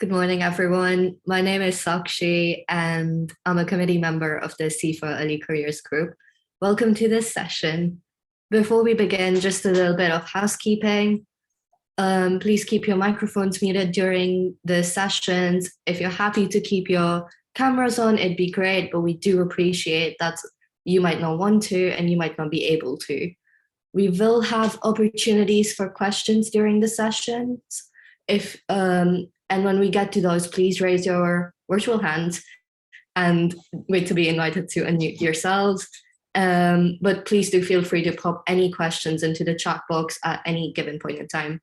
Good morning, everyone. My name is Sakshi, and I'm a committee member of the CIfA Early Careers Group. Welcome to this session. Before we begin, just a little bit of housekeeping. Please keep your microphones muted during the sessions. If you're happy to keep your cameras on, it'd be great, but we do appreciate that you might not want to and you might not be able to. We will have opportunities for questions during the sessions. And when we get to those, please raise your virtual hands and wait to be invited to unmute yourselves. But please do feel free to pop any questions into the chat box at any given point in time.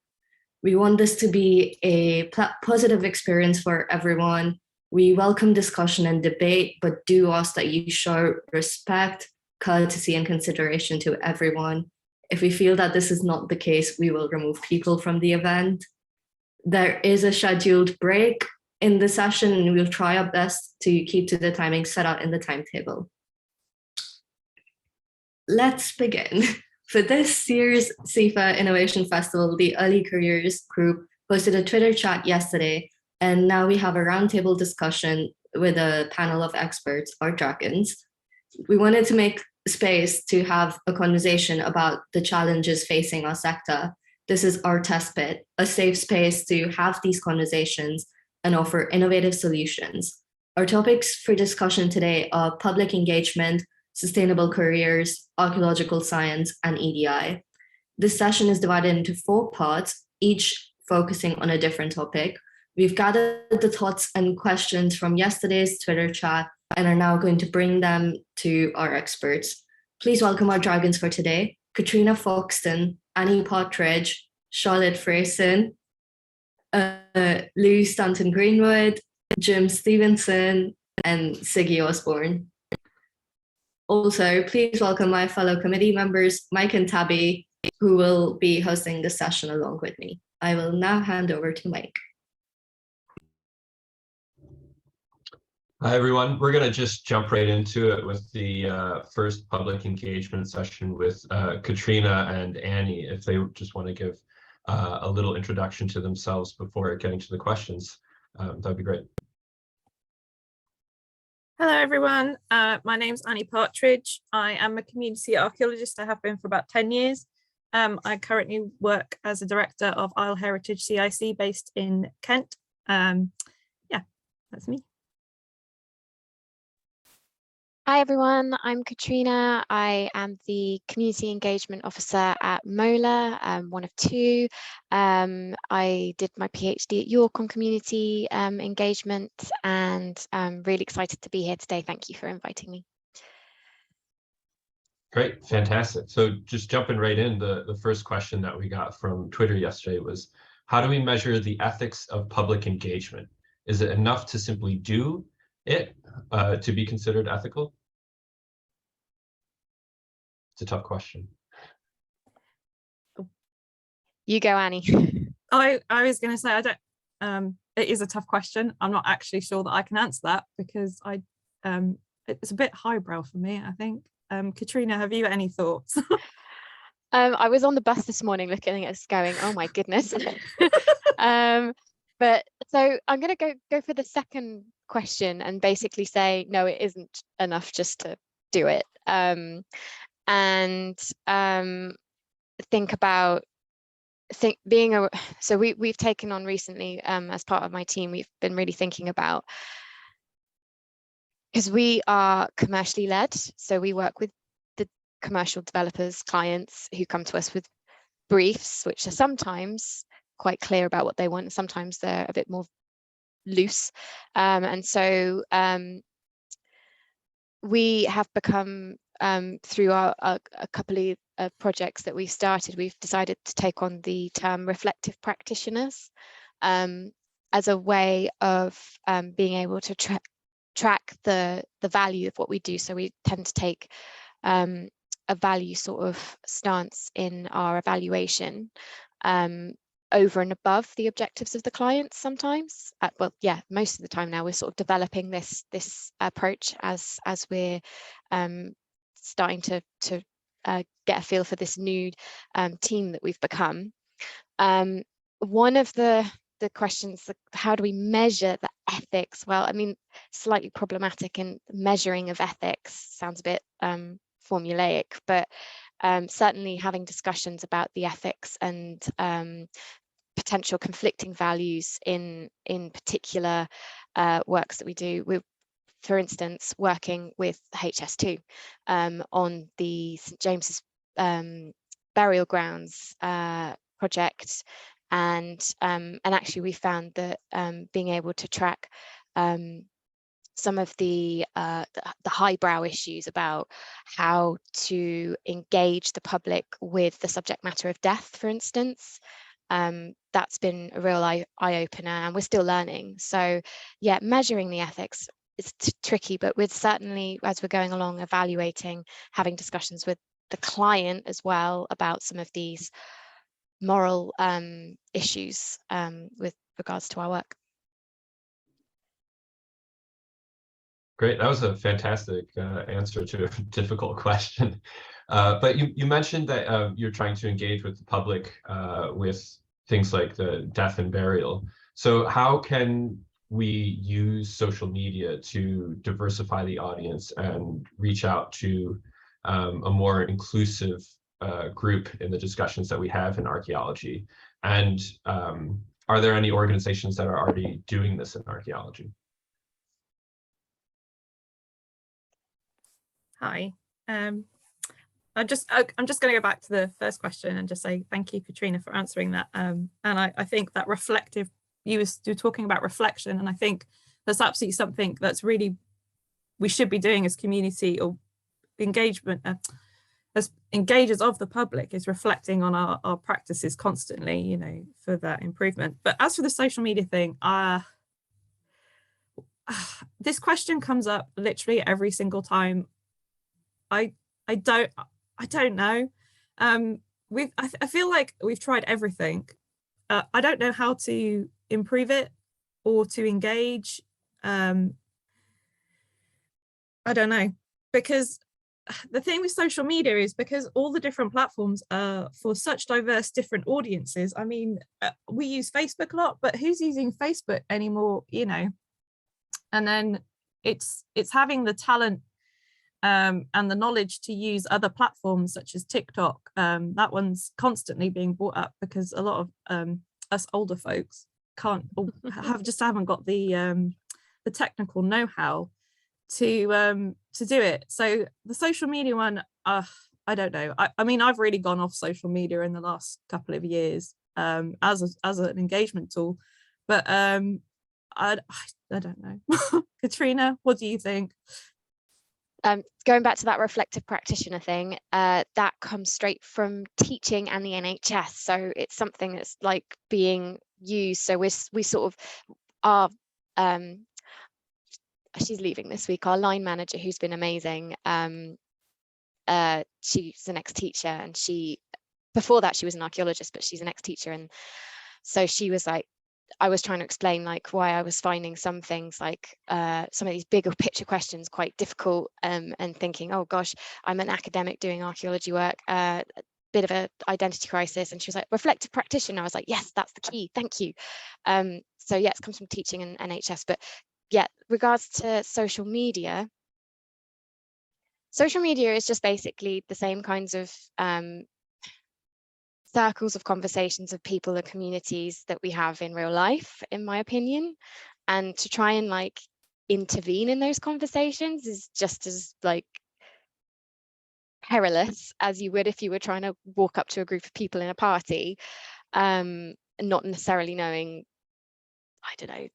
We want this to be a positive experience for everyone. We welcome discussion and debate, but do ask that you show respect, courtesy, and consideration to everyone. If we feel that this is not the case, we will remove people from the event. There is a scheduled break in the session, and we'll try our best to keep to the timing set out in the timetable. Let's begin. For this year's CIfA Innovation Festival, the Early Careers Group hosted a Twitter chat yesterday, and now we have a roundtable discussion with a panel of experts, or dragons. We wanted to make space to have a conversation about the challenges facing our sector. This is our test pit, a safe space to have these conversations and offer innovative solutions. Our topics for discussion today are public engagement, sustainable careers, archaeological science, and EDI. This session is divided into 4 parts, each focusing on a different topic. We've gathered the thoughts and questions from yesterday's Twitter chat and are now going to bring them to our experts. Please welcome our dragons for today: Katrina Foxton, Annie Partridge, Charlotte Freyson, Lou Stanton Greenwood, Jim Stevenson, and Siggy Osborne. Also, please welcome my fellow committee members, Mike and Tabby, who will be hosting the session along with me. I will now hand over to Mike. Hi, everyone. We're going to just jump right into it with the first public engagement session with Katrina and Annie, if they just want to give a little introduction to themselves before getting to the questions. That'd be great. Hello, everyone. My name's Annie Partridge. I am a community archaeologist. I have been for about 10 years. I currently work as a director of Isle Heritage CIC based in Kent. Yeah, that's me. Hi everyone, I'm Katrina. I am the Community Engagement Officer at MOLA, one of 2. I did my PhD at York on community engagement, and I'm really excited to be here today. Thank you for inviting me. Great, fantastic. So just jumping right in, the first question that we got from Twitter yesterday was, how do we measure the ethics of public engagement? Is it enough to simply do it to be considered ethical? It's a tough question. You go, Annie. I was going to say, I don't. It is a tough question. I'm not actually sure that I can answer that because it's a bit highbrow for me, I think. Katrina, have you any thoughts? I was on the bus this morning looking at us going, oh my goodness. But so I'm going to go for the second question and basically say, no, it isn't enough just to do it. Think about so we've taken on recently as part of my team, we've been really thinking about, because we are commercially led, so we work with the commercial developers, clients who come to us with briefs, which are sometimes quite clear about what they want, and sometimes they're a bit more loose. And so we have become, through a couple of projects that we've started, we've decided to take on the term reflective practitioners as a way of being able to track the value of what we do. So we tend to take a value sort of stance in our evaluation over and above the objectives of the clients sometimes. Well, yeah, most of the time now we're sort of developing this approach as we're starting to get a feel for this new team that we've become. One of the the questions, how do we measure the ethics? Well, I mean, slightly problematic, and measuring of ethics sounds a bit formulaic, but certainly having discussions about the ethics and potential conflicting values in particular works that we do. We're, for instance, working with HS2 on the St James's burial grounds project, and actually we found that being able to track some of the highbrow issues about how to engage the public with the subject matter of death, for instance, that's been a real eye-opener, and we're still learning. So yeah, measuring the ethics is tricky, but we're certainly, as we're going along, evaluating, having discussions with the client as well about some of these moral issues with regards to our work. Great, that was a fantastic answer to a difficult question. But you mentioned that you're trying to engage with the public with things like the death and burial. So how can we use social media to diversify the audience and reach out to a more inclusive group in the discussions that we have in archaeology? And are there any organizations that are already doing this in archaeology? Hi. I'm just going to go back to the first question and just say thank you, Katrina, for answering that. And I think that reflective, you were talking about reflection, and I think that's absolutely something that's really we should be doing as community or engagement, as engagers of the public, is reflecting on our practices constantly, you know, for that improvement. But as for the social media thing, this question comes up literally every single time. I don't know. I feel like we've tried everything. I don't know how to improve it or to engage. I don't know, because the thing with social media is because all the different platforms are for such diverse different audiences. I mean, we use Facebook a lot, but who's using Facebook anymore, you know? And then it's having the talent and the knowledge to use other platforms such as TikTok. That one's constantly being brought up because a lot of us older folks haven't got the technical know-how to do it. So the social media one, I don't know. I mean, I've really gone off social media in the last couple of years as an engagement tool, but I don't know. Katrina, what do you think? Going back to that reflective practitioner thing, that comes straight from teaching and the NHS. So it's something that's like being used. So we sort of are, she's leaving this week, our line manager, who's been amazing. She's an ex-teacher, and before that she was an archaeologist, but she's an ex-teacher. And so she was like, I was trying to explain like why I was finding some things like some of these bigger picture questions quite difficult, and thinking, oh gosh, I'm an academic doing archaeology work, bit of an identity crisis. And she was like, reflective practitioner. I was like, yes, that's the key, thank you. So yeah, it comes from teaching and NHS. But yeah, regards to social media is just basically the same kinds of circles of conversations of people and communities that we have in real life, in my opinion. And to try and like intervene in those conversations is just as like perilous as you would if you were trying to walk up to a group of people in a party, not necessarily knowing, I don't know,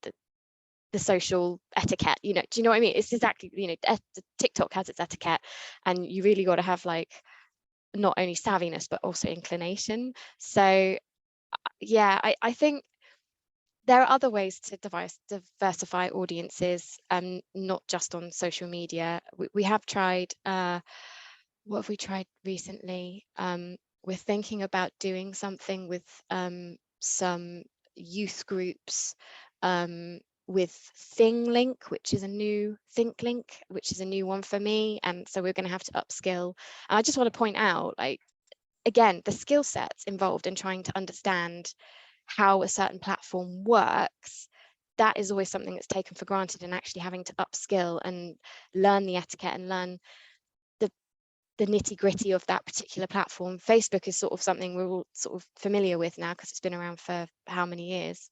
the social etiquette, you know. Do you know what I mean? It's exactly, you know, TikTok has its etiquette, and you really got to have like not only savviness but also inclination. So yeah, I think there are other ways to diversify audiences, not just on social media. We have tried, what have we tried recently? We're thinking about doing something with some youth groups, with ThingLink, which is a new ThinkLink, which is a new one for me. And so we're going to have to upskill. And I just want to point out, like, again, the skill sets involved in trying to understand how a certain platform works, that is always something that's taken for granted, and actually having to upskill and learn the etiquette and learn the nitty-gritty of that particular platform. Facebook is sort of something we're all sort of familiar with now because it's been around for how many years.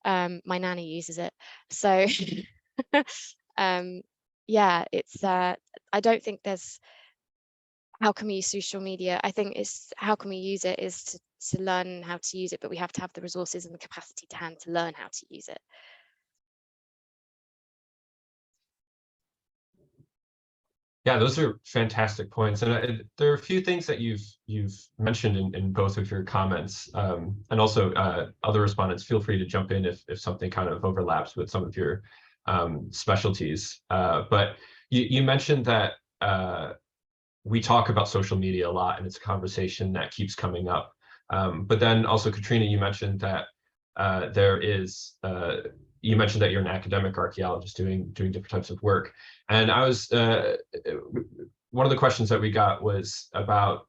My nanny uses it. So yeah, it's I don't think there's how can we use social media. I think it's how can we use it is to learn how to use it, but we have to have the resources and the capacity to hand to learn how to use it. Yeah, those are fantastic points, and there are a few things that you've mentioned in both of your comments, and also other respondents. Feel free to jump in if something kind of overlaps with some of your specialties. But you mentioned that we talk about social media a lot, and it's a conversation that keeps coming up. But then also, Katrina, you mentioned that there is you mentioned that you're an academic archaeologist doing different types of work. And I was one of the questions that we got was about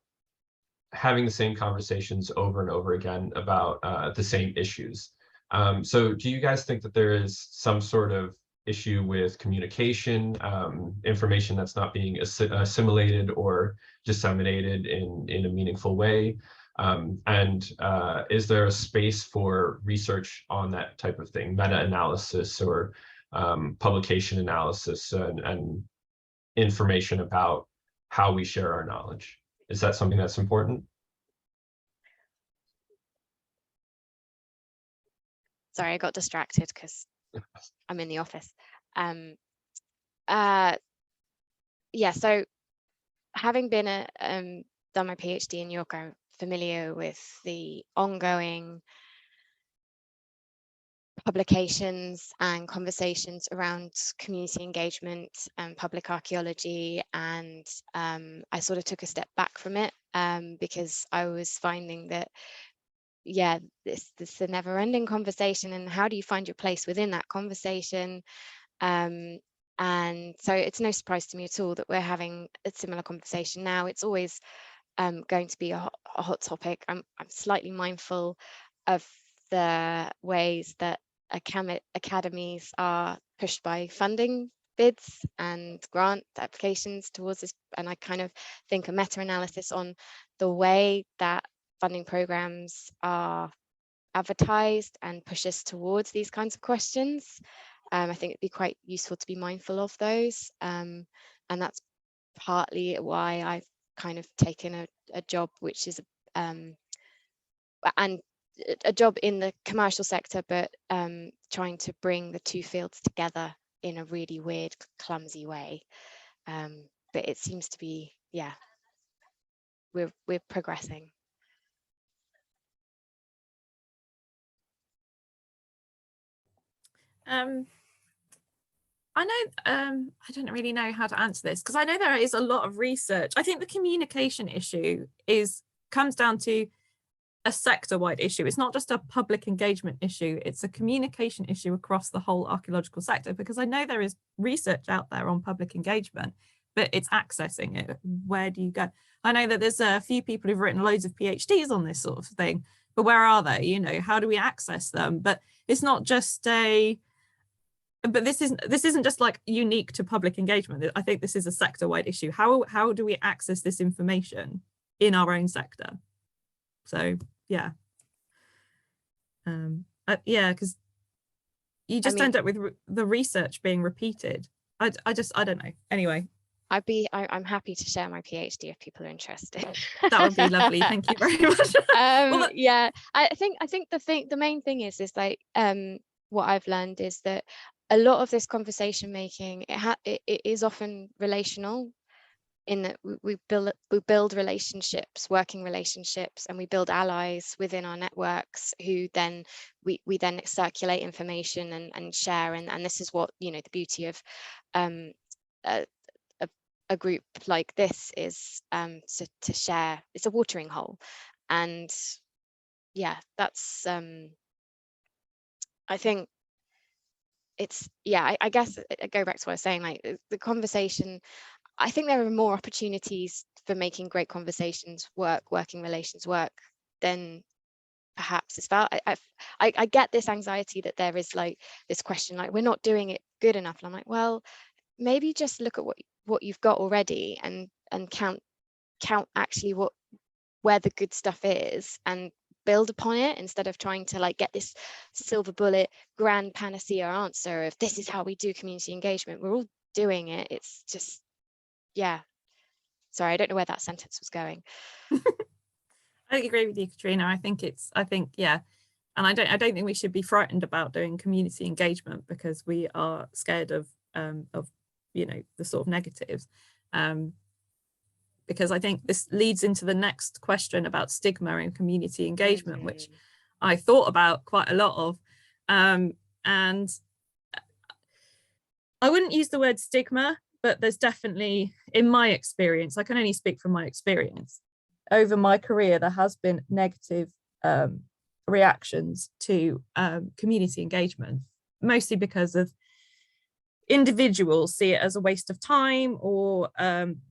having the same conversations over and over again about the same issues. So do you guys think that there is some sort of issue with communication, information that's not being assimilated or disseminated in a meaningful way? And is there a space for research on that type of thing, meta-analysis or publication analysis and information about how we share our knowledge? Is that something that's important? Sorry, I got distracted because I'm in the office. Yeah, so having been done my PhD in York, I'm familiar with the ongoing publications and conversations around community engagement and public archaeology, and I sort of took a step back from it because I was finding that, yeah, this is a never-ending conversation, and how do you find your place within that conversation? And so it's no surprise to me at all that we're having a similar conversation now. It's always going to be a hot topic. I'm slightly mindful of the ways that academies are pushed by funding bids and grant applications towards this, and I kind of think a meta-analysis on the way that funding programs are advertised and push us towards these kinds of questions. I think it'd be quite useful to be mindful of those, and that's partly why I've kind of taken a job which is and a job in the commercial sector, but trying to bring the two fields together in a really weird, clumsy way. But it seems to be, yeah, we're progressing. I know, I don't really know how to answer this because I know there is a lot of research. I think the communication issue comes down to a sector-wide issue. It's not just a public engagement issue, it's a communication issue across the whole archaeological sector, because I know there is research out there on public engagement, but it's accessing it. Where do you go? I know that there's a few people who've written loads of PhDs on this sort of thing, but where are they? You know, how do we access them? But it's not just but this isn't just like unique to public engagement. I think this is a sector-wide issue. How do we access this information in our own sector? So yeah, yeah, because you just end up with the research being repeated. I don't know. Anyway, I'm happy to share my PhD if people are interested. That would be lovely. Thank you very much. Well, yeah, I think the main thing is like what I've learned is that a lot of this conversation making it is often relational, in that we build relationships, working relationships, and we build allies within our networks who then we then circulate information and share, and this is what, you know, the beauty of a group like this is, to share. It's a watering hole, and yeah, that's I think it's, yeah, I guess I go back to what I was saying, like the conversation. I think there are more opportunities for making great conversations work, working relations work, than perhaps as well. I get this anxiety that there is like this question, like we're not doing it good enough. And I'm like, well, maybe just look at what you've got already and count actually where the good stuff is and build upon it, instead of trying to like get this silver bullet grand panacea answer of this is how we do community engagement. We're all doing it. It's just, yeah. Sorry, I don't know where that sentence was going. I agree with you, Katrina. I think yeah, and I don't think we should be frightened about doing community engagement because we are scared of the sort of negatives. Because I think this leads into the next question about stigma and community engagement, which I thought about quite a lot of. And I wouldn't use the word stigma, but there's definitely, in my experience, I can only speak from my experience, over my career, there has been negative reactions to community engagement, mostly because of individuals see it as a waste of time or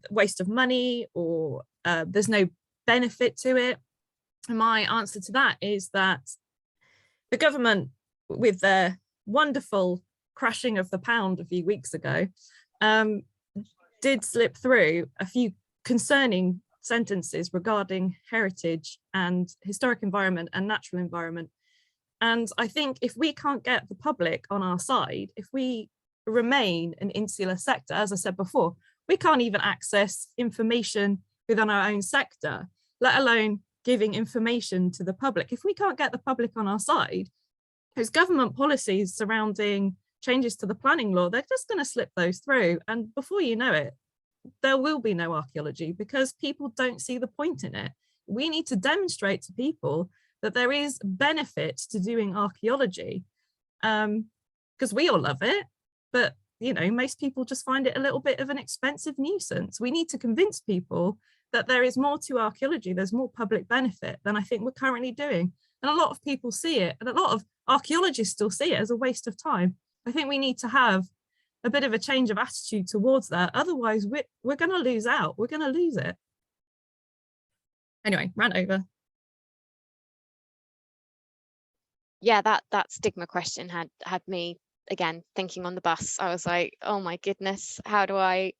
waste of money, or there's no benefit to it. And my answer to that is that the government, with their wonderful crashing of the pound a few weeks ago, did slip through a few concerning sentences regarding heritage and historic environment and natural environment. And I think if we can't get the public on our side, if we remain an insular sector, as I said before, we can't even access information within our own sector, let alone giving information to the public. If we can't get the public on our side, those government policies surrounding changes to the planning law, they're just going to slip those through. And before you know it, there will be no archaeology because people don't see the point in it. We need to demonstrate to people that there is benefit to doing archaeology, because we all love it, but most people just find it a little bit of an expensive nuisance. We need to convince people that there is more to archaeology, there's more public benefit than I think we're currently doing. And a lot of people see it, and a lot of archaeologists still see it as a waste of time. I think we need to have a bit of a change of attitude towards that. Otherwise, we're going to lose out. We're going to lose it. Anyway, rant over. Yeah, that stigma question had me again thinking on the bus. I was like, oh my goodness, how do I?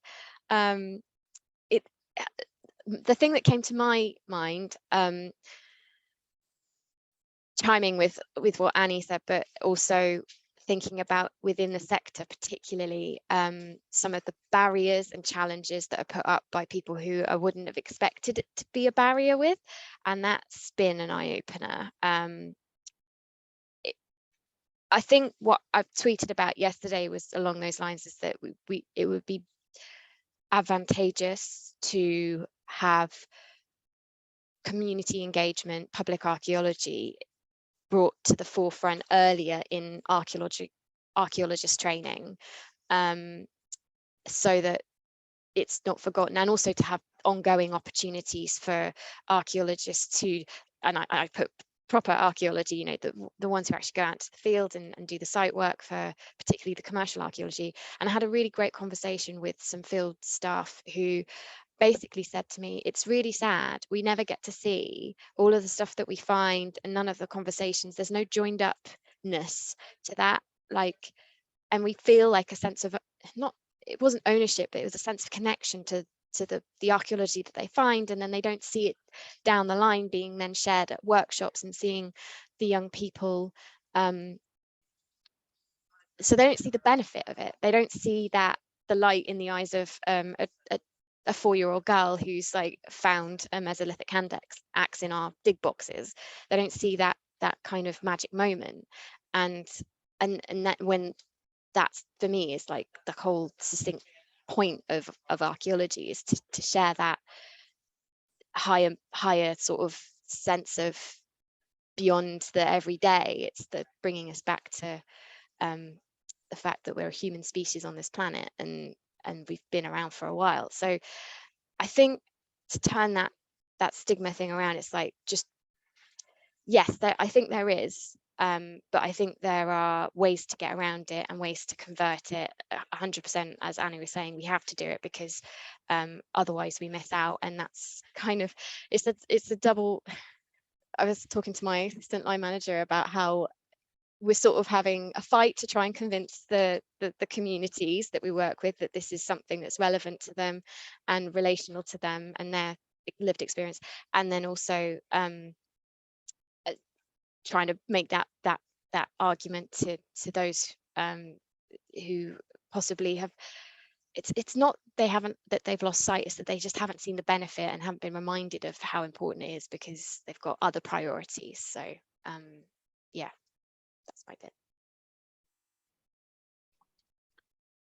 The thing that came to my mind, chiming with what Annie said, but also thinking about within the sector, particularly some of the barriers and challenges that are put up by people who I wouldn't have expected it to be a barrier with, and that's been an eye-opener. I think what I've tweeted about yesterday was along those lines, is that it would be advantageous to have community engagement, public archaeology brought to the forefront earlier in archaeologist training, so that it's not forgotten, and also to have ongoing opportunities for archaeologists to, and I put proper archaeology, the ones who actually go out to the field and do the site work for particularly the commercial archaeology. And I had a really great conversation with some field staff who basically said to me, it's really sad we never get to see all of the stuff that we find, and none of the conversations, there's no joined upness to that, like, and we feel like a sense of, it wasn't ownership, but it was a sense of connection to the archaeology that they find, and then they don't see it down the line being then shared at workshops and seeing the young people, so they don't see the benefit of it. They don't see that the light in the eyes of a 4-year-old girl who's like found a Mesolithic hand axe in our dig boxes. They don't see that kind of magic moment, and that, when that's, for me, is like the whole succinct point of archaeology, is to share that higher sort of sense of beyond the everyday. It's the bringing us back to the fact that we're a human species on this planet, and we've been around for a while. So I think to turn that stigma thing around, it's like, just, yes, I think there is, but I think there are ways to get around it and ways to convert it 100%. As Annie was saying, we have to do it, because otherwise we miss out. And that's kind of, it's a double, I was talking to my assistant line manager about how we're sort of having a fight to try and convince the communities that we work with that this is something that's relevant to them and relational to them and their lived experience, and then also trying to make that argument to those who possibly have, it's not that they've lost sight, it's that they just haven't seen the benefit and haven't been reminded of how important it is because they've got other priorities. So yeah, that's my bit.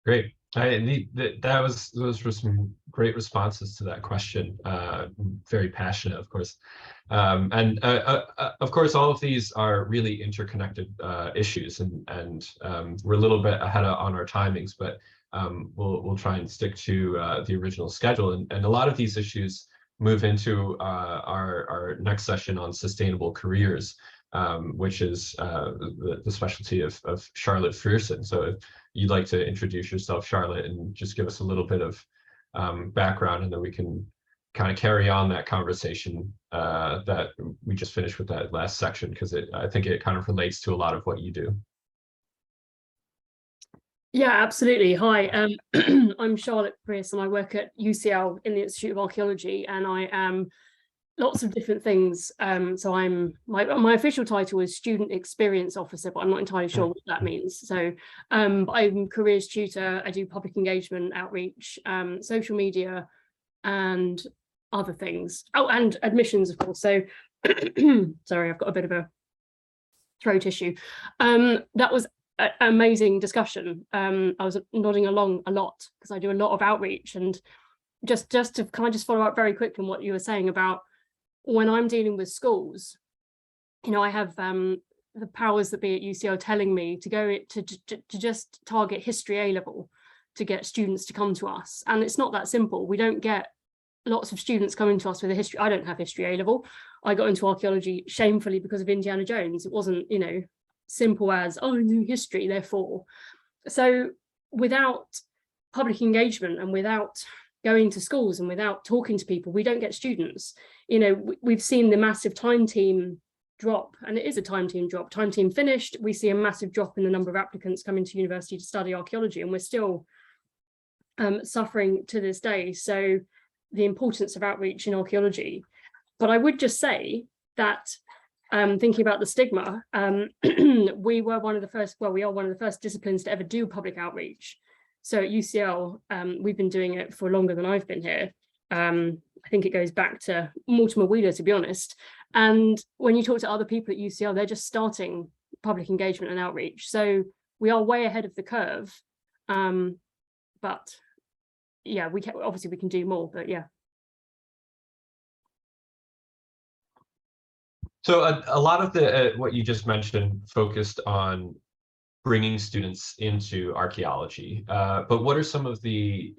Great. Those were some great responses to that question. Very passionate, of course. And of course, all of these are really interconnected issues, and we're a little bit ahead on our timings, but we'll try and stick to the original schedule. And a lot of these issues move into our next session on sustainable careers, which is the specialty of Charlotte Frierson. So if you'd like to introduce yourself, Charlotte, and just give us a little bit of background, and then we can kind of carry on that conversation that we just finished with that last section, because I think it kind of relates to a lot of what you do. Yeah, absolutely. Hi, I'm Charlotte Frierson. I work at UCL in the Institute of Archaeology, and I am lots of different things. So my official title is Student Experience Officer, but I'm not entirely sure what that means. So I'm careers tutor. I do public engagement, outreach, social media, and other things. Oh, and admissions, of course. So sorry, I've got a bit of a throat issue. That was an amazing discussion. I was nodding along a lot because I do a lot of outreach, and just to kind of just follow up very quickly on what you were saying about when I'm dealing with schools, you know, I have the powers that be at UCL telling me to go to just target history A level to get students to come to us. And it's not that simple. We don't get lots of students coming to us with a history. I don't have history A level. I got into archaeology shamefully because of Indiana Jones. It wasn't, you know, simple as, oh, I knew history, therefore. So without public engagement and without going to schools and without talking to people, we don't get students. You know, we've seen the massive time team drop, and it is a time team drop. Time team finished, we see a massive drop in the number of applicants coming to university to study archaeology, and we're still suffering to this day. So the importance of outreach in archaeology. But I would just say that thinking about the stigma, we were one of the first, well, we are one of the first disciplines to ever do public outreach. So at UCL, we've been doing it for longer than I've been here. I think it goes back to Mortimer Wheeler, to be honest. And when you talk to other people at UCL, they're just starting public engagement and outreach. So we are way ahead of the curve. But yeah, obviously we can do more, but yeah. So a lot of what you just mentioned focused on bringing students into archaeology, but what are some of the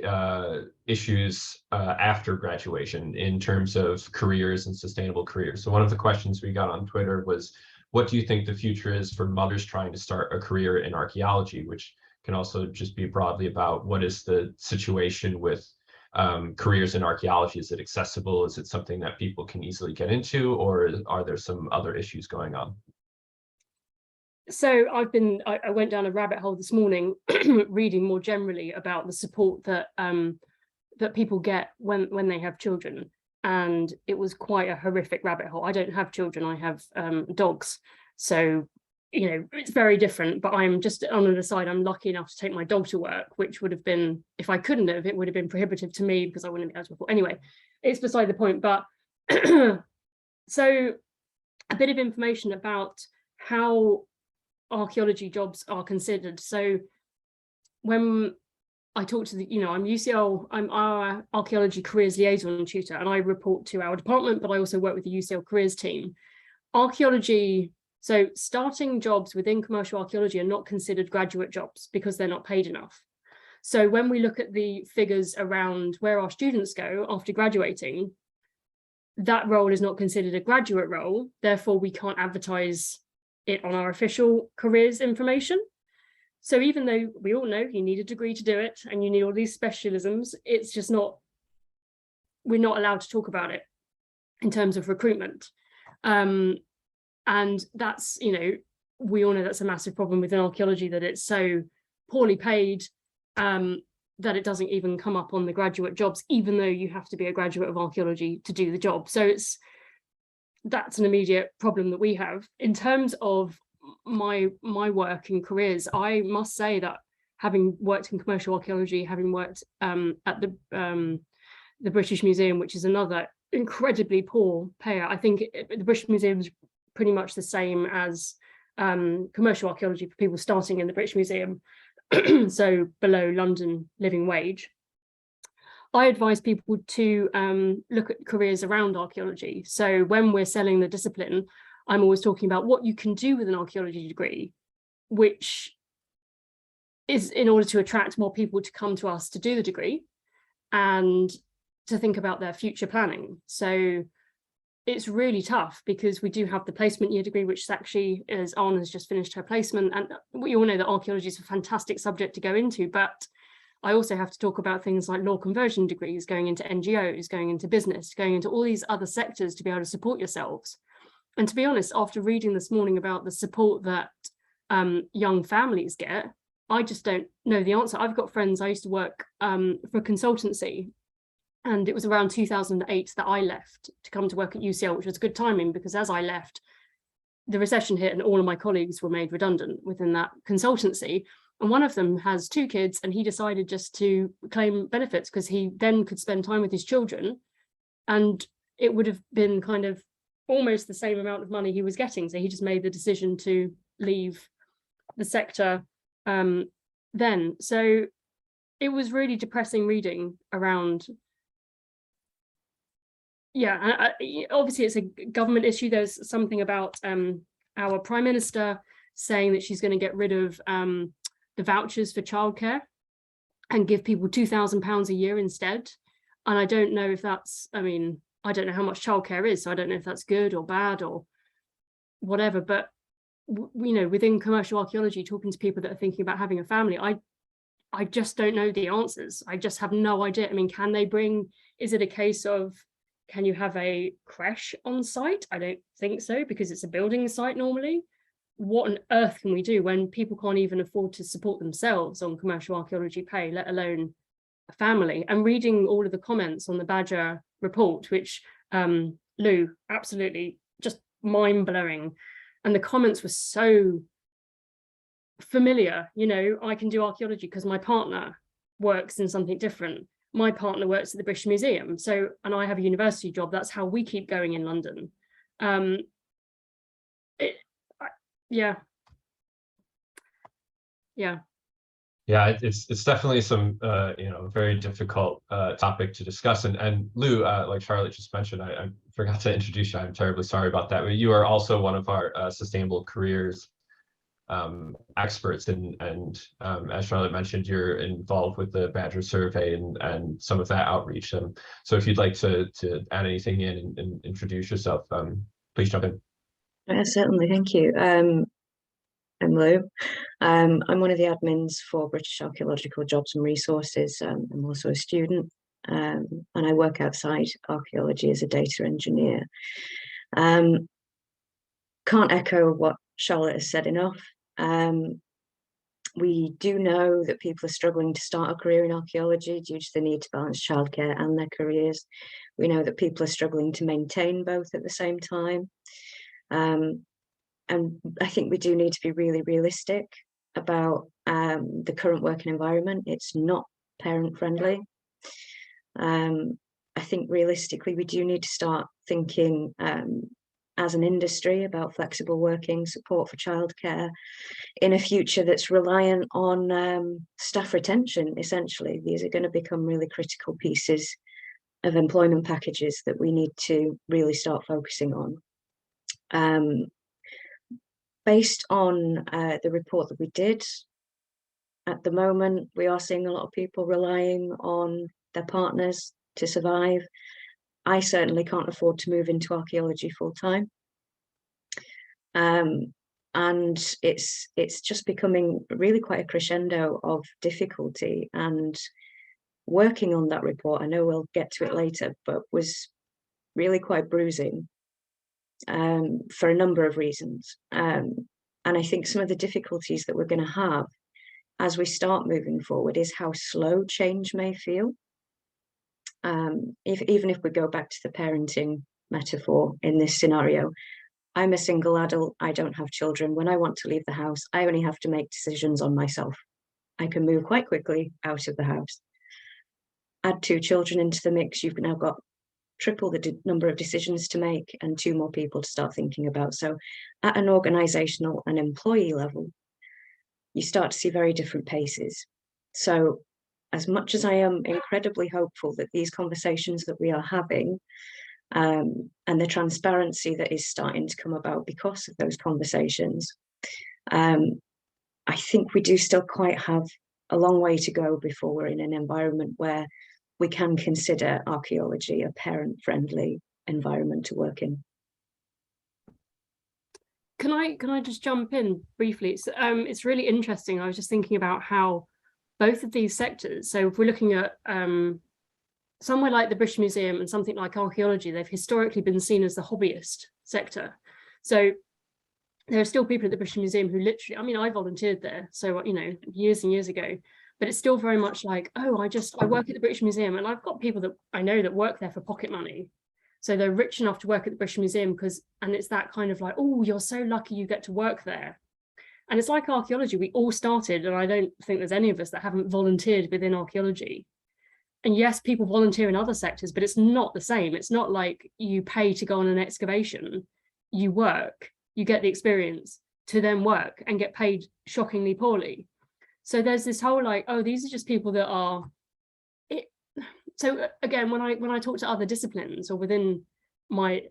issues after graduation in terms of careers and sustainable careers? So one of the questions we got on Twitter was, what do you think the future is for mothers trying to start a career in archaeology, which can also just be broadly about what is the situation with careers in archaeology? Is it accessible? Is it something that people can easily get into, or are there some other issues going on? So I went down a rabbit hole this morning reading more generally about the support that that people get when they have children, and it was quite a horrific rabbit hole. I don't have children, I have dogs, so you know, it's very different. But I'm just on an aside, I'm lucky enough to take my dog to work, which would have been, if I couldn't have, it would have been prohibitive to me because I wouldn't be able to afford. Anyway, it's beside the point. But so a bit of information about how archaeology jobs are considered. So when I talk to I'm our archaeology careers liaison tutor, and I report to our department, but I also work with the UCL careers team. Archaeology, so starting jobs within commercial archaeology are not considered graduate jobs because they're not paid enough. So when we look at the figures around where our students go after graduating, that role is not considered a graduate role. Therefore, we can't advertise it on our official careers information. So even though we all know you need a degree to do it and you need all these specialisms, it's just not, we're not allowed to talk about it in terms of recruitment. And that's, you know, we all know that's a massive problem within archaeology, that it's so poorly paid that it doesn't even come up on the graduate jobs, even though you have to be a graduate of archaeology to do the job. So that's an immediate problem that we have. In terms of my work and careers, I must say that having worked in commercial archaeology, having worked at the British Museum, which is another incredibly poor payer, I think the British Museum is pretty much the same as commercial archaeology for people starting in the British Museum, so below London living wage. I advise people to look at careers around archaeology. So when we're selling the discipline, I'm always talking about what you can do with an archaeology degree, which is in order to attract more people to come to us to do the degree and to think about their future planning. So it's really tough because we do have the placement year degree, which Sakshi is on, has just finished her placement. And we all know that archaeology is a fantastic subject to go into, but I also have to talk about things like law conversion degrees, going into NGOs, going into business, going into all these other sectors to be able to support yourselves. And to be honest, after reading this morning about the support that young families get, I just don't know the answer. I've got friends, I used to work for a consultancy, and it was around 2008 that I left to come to work at UCL, which was good timing because as I left, the recession hit and all of my colleagues were made redundant within that consultancy. And one of them has 2 kids, and he decided just to claim benefits because he then could spend time with his children, and it would have been kind of almost the same amount of money he was getting. So he just made the decision to leave the sector then. So it was really depressing reading around. Yeah, obviously it's a government issue. There's something about our Prime Minister saying that she's going to get rid of the vouchers for childcare and give people £2,000 a year instead. And I don't know if that's, I mean, I don't know how much childcare is, so I don't know if that's good or bad or whatever. But you know, within commercial archaeology, talking to people that are thinking about having a family, I just don't know the answers. I just have no idea. I mean, can they bring, is it a case of, can you have a creche on site? I don't think so, because it's a building site normally. What on earth can we do when people can't even afford to support themselves on commercial archaeology pay, let alone a family? And reading all of the comments on the Badger report, which Lou, absolutely just mind-blowing. And the comments were so familiar. You know, I can do archaeology because my partner works in something different. My partner works at the British Museum, so, and I have a university job. That's how we keep going in London. Yeah, it's definitely some you know, very difficult topic to discuss. And Lou, like Charlotte just mentioned, I forgot to introduce you. I'm terribly sorry about that. But you are also one of our sustainable careers experts, and as Charlotte mentioned, you're involved with the Badger survey and some of that outreach. So if you'd like to add anything in and introduce yourself, please jump in. Certainly, thank you. I'm Lou. I'm one of the admins for British Archaeological Jobs and Resources. I'm also a student, and I work outside archaeology as a data engineer. Can't echo what Charlotte has said enough. We do know that people are struggling to start a career in archaeology due to the need to balance childcare and their careers. We know that people are struggling to maintain both at the same time. And I think we do need to be really realistic about the current working environment. It's not parent friendly. I think realistically, we do need to start thinking as an industry about flexible working, support for childcare in a future that's reliant on staff retention, essentially. These are going to become really critical pieces of employment packages that we need to really start focusing on. Based on the report that we did, at the moment, we are seeing a lot of people relying on their partners to survive. I certainly can't afford to move into archaeology full time. And it's just becoming really quite a crescendo of difficulty. And working on that report, I know we'll get to it later, but was really quite bruising. for a number of reasons. And I think some of the difficulties that we're going to have as we start moving forward is how slow change may feel. Even if we go back to the parenting metaphor in this scenario, I'm a single adult, I don't have children. When I want to leave the house, I only have to make decisions on myself. I can move quite quickly out of the house. Add 2 children into the mix, you've now got triple the number of decisions to make and 2 more people to start thinking about. So at an organizational and employee level, you start to see very different paces. So as much as I am incredibly hopeful that these conversations that we are having and the transparency that is starting to come about because of those conversations, I think we do still quite have a long way to go before we're in an environment where we can consider archaeology a parent-friendly environment to work in. Can I just jump in briefly? It's really interesting. I was just thinking about how both of these sectors, so if we're looking at somewhere like the British Museum and something like archaeology, they've historically been seen as the hobbyist sector. So there are still people at the British Museum who literally, I mean, I volunteered there, so, you know, years and years ago, but it's still very much like, oh, I work at the British Museum, and I've got people that I know that work there for pocket money. So they're rich enough to work at the British Museum and it's that kind of like, oh, you're so lucky you get to work there. And it's like archaeology, we all started, and I don't think there's any of us that haven't volunteered within archaeology. And yes, people volunteer in other sectors, but it's not the same. It's not like you pay to go on an excavation, you work, you get the experience to then work and get paid shockingly poorly. So there's this whole like, oh, these are just people that are it. So again, when I talk to other disciplines or within my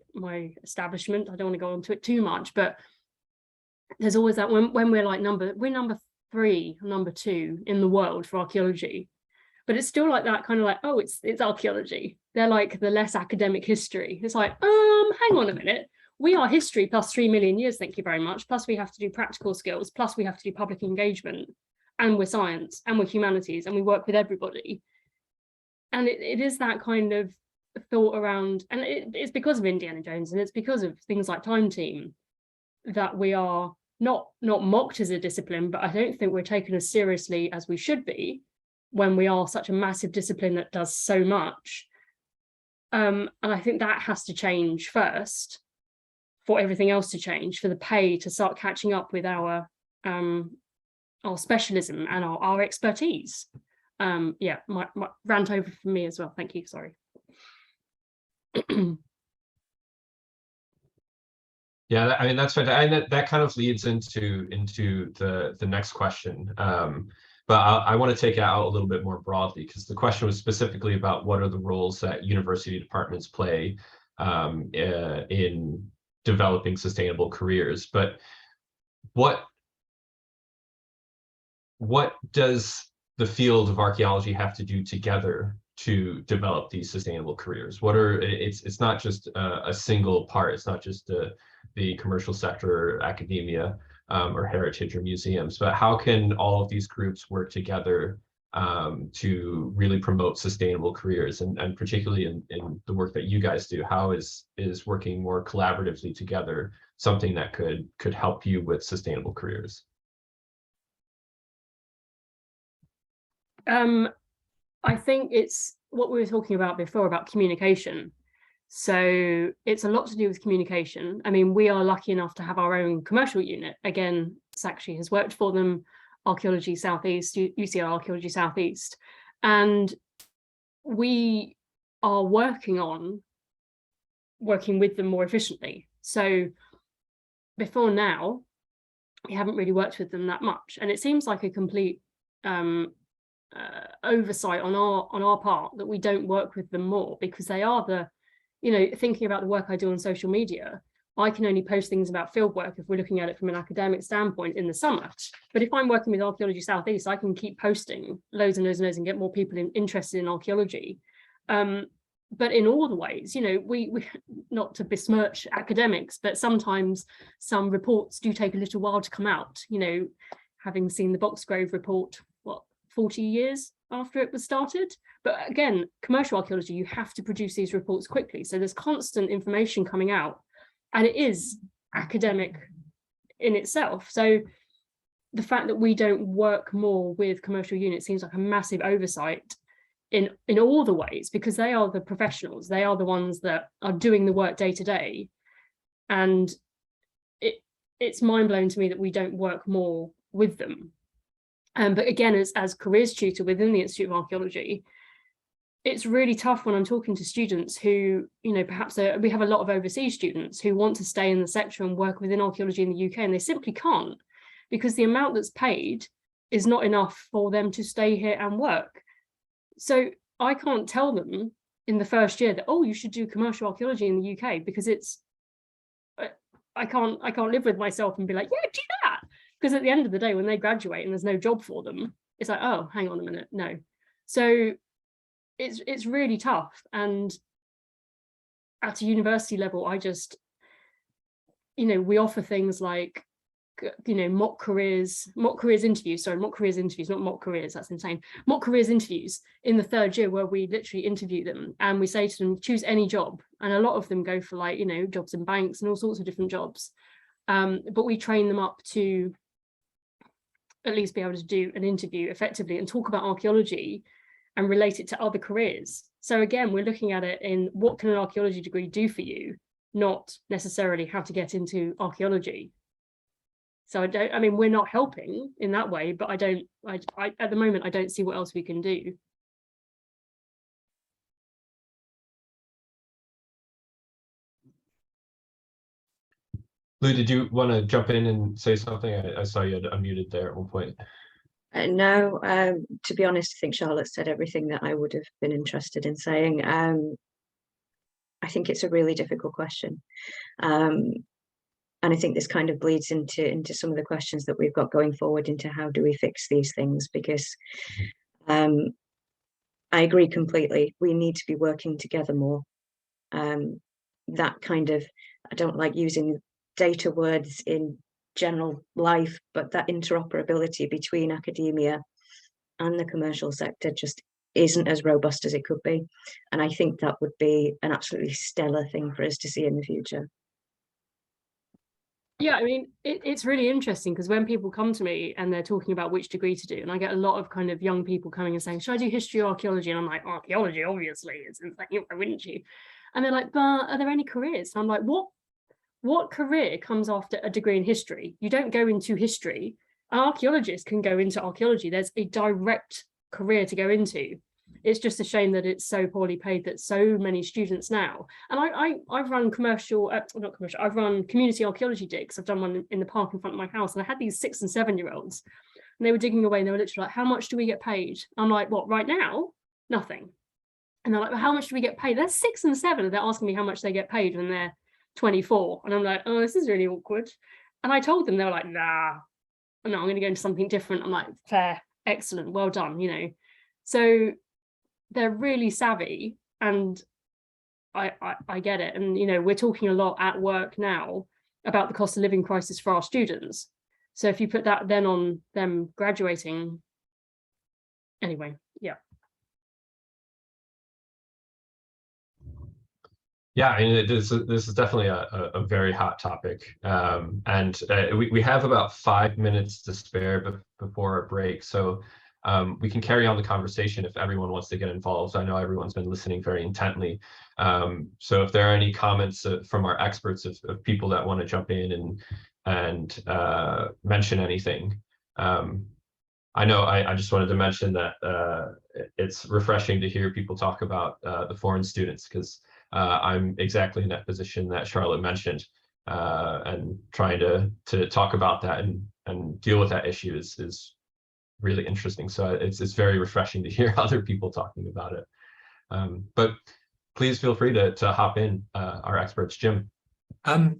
establishment, I don't want to go into it too much, but there's always that when we're like we're number 3, number 2 in the world for archaeology, but it's still like that kind of like, oh, it's archaeology. They're like the less academic history. It's like, hang on a minute. We are history plus 3 million years, thank you very much. Plus we have to do practical skills, plus we have to do public engagement, and we're science, and we're humanities, and we work with everybody. And it is that kind of thought around, and it's because of Indiana Jones, and it's because of things like Time Team, that we are not mocked as a discipline, but I don't think we're taken as seriously as we should be when we are such a massive discipline that does so much. And I think that has to change first for everything else to change, for the pay to start catching up with our specialism and our expertise. Yeah, my rant over from me as well. Thank you, sorry. Yeah, I mean, that's fantastic. And that kind of leads into the next question. But I want to take it out a little bit more broadly, because the question was specifically about what are the roles that university departments play in developing sustainable careers. But what does the field of archaeology have to do together to develop these sustainable careers? It's not just a single part. It's not just the commercial sector, or academia, or heritage or museums, but how can all of these groups work together to really promote sustainable careers? And particularly in the work that you guys do, how is working more collaboratively together something that could help you with sustainable careers? I think it's what we were talking about before about communication. So it's a lot to do with communication. I mean, we are lucky enough to have our own commercial unit. Again, Sakshi has worked for them, Archaeology Southeast, UCL Archaeology Southeast. And we are working with them more efficiently. So before now, we haven't really worked with them that much. And it seems like a complete oversight on our part that we don't work with them more, because they are thinking about the work I do on social media, I can only post things about field work if we're looking at it from an academic standpoint in the summer. But if I'm working with Archaeology Southeast, I can keep posting loads and loads and loads and get more people interested in archaeology. But in all the ways, we not to besmirch academics, but sometimes some reports do take a little while to come out. Having seen the Boxgrove report, 40 years after it was started. But again, commercial archaeology, you have to produce these reports quickly. So there's constant information coming out. and it is academic in itself. So the fact that we don't work more with commercial units seems like a massive oversight in all the ways, because they are the professionals, they are the ones that are doing the work day to day. And it's mind-blowing to me that we don't work more with them. But again, as careers tutor within the Institute of Archaeology, it's really tough when I'm talking to students who, you know, perhaps we have a lot of overseas students who want to stay in the sector and work within archaeology in the UK, and they simply can't, because the amount that's paid is not enough for them to stay here and work. So I can't tell them in the first year that, oh, you should do commercial archaeology in the UK, because I can't live with myself and be like, yeah, do that. Because at the end of the day, when they graduate and there's no job for them, it's like, oh, hang on a minute, no. So it's really tough. And at a university level, I just, you know, we offer things like, you know, mock careers interviews, not mock careers, that's insane. Mock careers interviews in the third year, where we literally interview them and we say to them, choose any job. And a lot of them go for, like, you know, jobs in banks and all sorts of different jobs. But we train them up to at least be able to do an interview effectively and talk about archaeology and relate it to other careers. So again, we're looking at it in what can an archaeology degree do for you, not necessarily how to get into archaeology. So I mean, we're not helping in that way, but at the moment, I don't see what else we can do. Lou, did you want to jump in and say something? I saw you had unmuted there at one point. No, to be honest, I think Charlotte said everything that I would have been interested in saying. I think it's a really difficult question. And I think this kind of bleeds into some of the questions that we've got going forward into how do we fix these things, because I agree completely. We need to be working together more. That kind of, I don't like using data words in general life, but that interoperability between academia and the commercial sector just isn't as robust as it could be. And I think that would be an absolutely stellar thing for us to see in the future. Yeah, I mean, it's really interesting, because when people come to me and they're talking about which degree to do, and I get a lot of kind of young people coming and saying, should I do history or archaeology? And I'm like, archaeology, obviously. It's like, why wouldn't you? And they're like, but are there any careers? And I'm like, what career comes after a degree in history? You don't go into history. An archaeologist can go into archaeology. There's a direct career to go into. It's just a shame that it's so poorly paid that so many students now. And I've run I've run community archaeology digs. I've done one in the park in front of my house, and I had these 6 and 7 year olds, and they were digging away, and they were literally like, how much do we get paid? I'm like, what, right now? Nothing. And they're like, well, how much do we get paid? They're 6 and 7, and they're asking me how much they get paid when they're 24. And I'm like, oh, this is really awkward. And I told them, they were like, nah, no, I'm going to go into something different. I'm like, fair, excellent, well done, you know. So they're really savvy, and I get it. And, you know, we're talking a lot at work now about the cost of living crisis for our students. So if you put that then on them graduating, anyway, yeah. Yeah, I mean, this is definitely a very hot topic. And we have about 5 minutes to spare before our break. So we can carry on the conversation if everyone wants to get involved. I know everyone's been listening very intently. So if there are any comments from our experts, of people that want to jump in and mention anything. I know I just wanted to mention that it's refreshing to hear people talk about the foreign students, because I'm exactly in that position that Charlotte mentioned, and trying to talk about that and deal with that issue is really interesting. So it's very refreshing to hear other people talking about it. But please feel free to hop in, our experts. Jim. I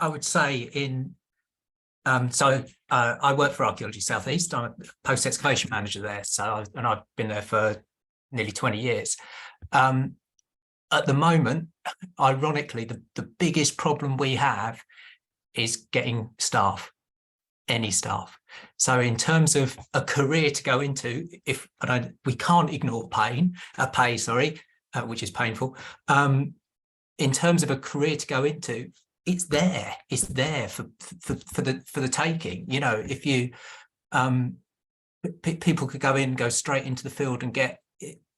would say I work for Archaeology South East. I'm a post-excavation manager there. And I've been there for nearly 20 years. At the moment, ironically, the biggest problem we have is getting staff, any staff. So in terms of a career to go into, we can't ignore pay, which is painful. in terms of a career to go into, it's there for the taking. You know, if you people could go straight into the field and get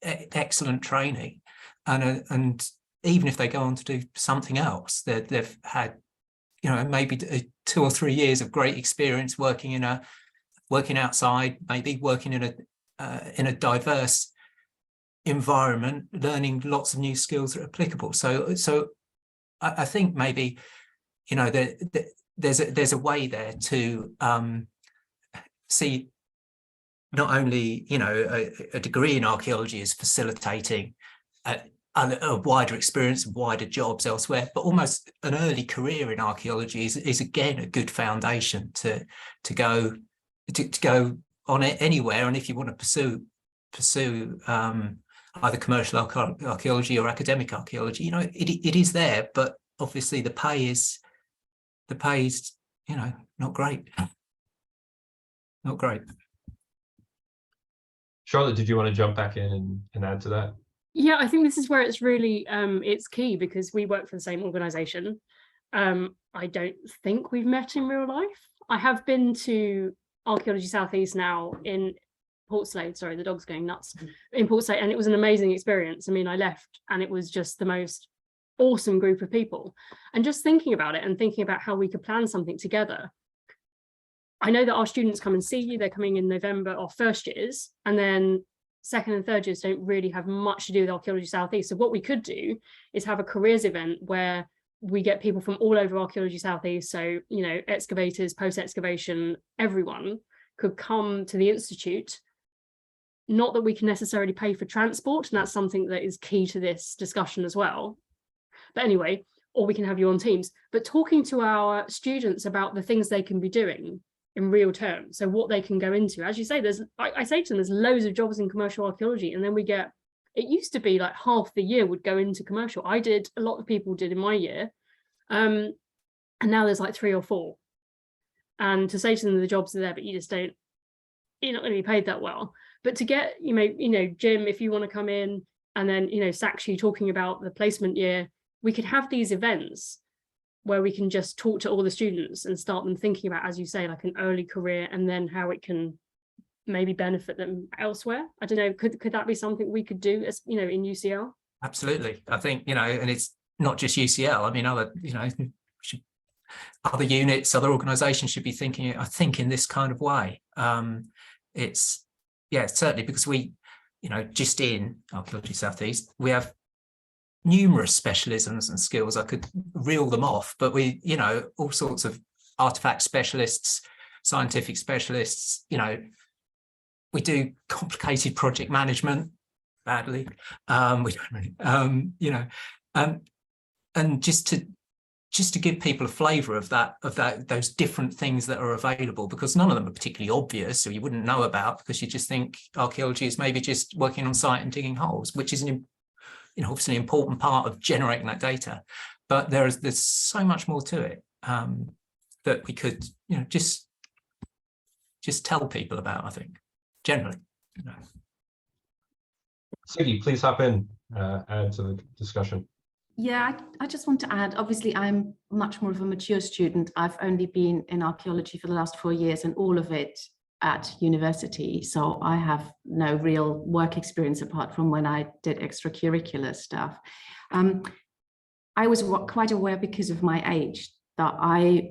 excellent training, and even if they go on to do something else, they've had, you know, maybe 2 or 3 years of great experience working outside, maybe working in a diverse environment, learning lots of new skills that are applicable. So I think maybe, you know, there's a way there to see not only, you know, a degree in archaeology is facilitating a wider experience, wider jobs elsewhere, but almost an early career in archaeology is again a good foundation to go on it anywhere. And if you want to pursue either commercial archaeology or academic archaeology, you know, it is there, but obviously the pay is, you know, not great. Not great. Charlotte, did you want to jump back in and add to that? Yeah, I think this is where it's really it's key, because we work for the same organisation. I don't think we've met in real life. I have been to Archaeology South East now in Portslade, sorry, the dog's going nuts, in Portslade, and it was an amazing experience. I mean, I left and it was just the most awesome group of people. And just thinking about it and thinking about how we could plan something together. I know that our students come and see you, they're coming in November, our first years, and then second and third years don't really have much to do with Archaeology South East. So what we could do is have a careers event where we get people from all over Archaeology South East. So, you know, excavators, post-excavation, everyone could come to the Institute. Not that we can necessarily pay for transport, and that's something that is key to this discussion as well. But anyway, or we can have you on Teams, but talking to our students about the things they can be doing in real terms. So what they can go into, as you say, I say to them, there's loads of jobs in commercial archaeology, and then we get, it used to be like half the year would go into commercial. I did, a lot of people did in my year. And now there's like 3 or 4. And to say to them the jobs are there, but you just don't, you're not going to be paid that well. But to get, you know, Jim, if you want to come in, and then, you know, Sakshi talking about the placement year, we could have these events where we can just talk to all the students and start them thinking about, as you say, like an early career, and then how it can maybe benefit them elsewhere. I don't know, could that be something we could do, as, you know, in UCL? Absolutely. I think, you know, and it's not just UCL. I mean, other, you know, other units, other organizations should be thinking, I think, in this kind of way. It's, yeah, certainly, because we, you know, just in Archaeology South East, we have numerous specialisms and skills. I could reel them off, but we, you know, all sorts of artifact specialists, scientific specialists, you know, we do complicated project management badly. We don't really, you know, and just to give people a flavour of those different things that are available, because none of them are particularly obvious, or you wouldn't know about, because you just think archaeology is maybe just working on site and digging holes, which is an, you know, obviously an important part of generating that data. But there's so much more to it that we could, you know, just tell people about, I think, generally. You know. Siggy, please hop in, add to the discussion. Yeah, I just want to add, obviously, I'm much more of a mature student. I've only been in archaeology for the last 4 years, and all of it at university. So I have no real work experience apart from when I did extracurricular stuff. I was quite aware, because of my age, that I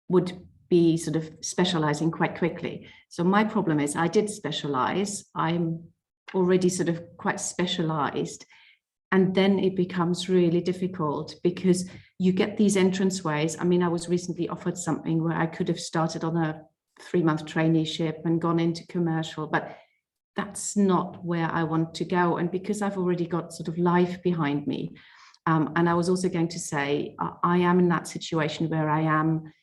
would be sort of specializing quite quickly. So my problem is I did specialize. I'm already sort of quite specialized. And then it becomes really difficult, because you get these entranceways. I mean, I was recently offered something where I could have started on a 3-month traineeship and gone into commercial, but that's not where I want to go. And because I've already got sort of life behind me, and I was also going to say, I am in that situation where I am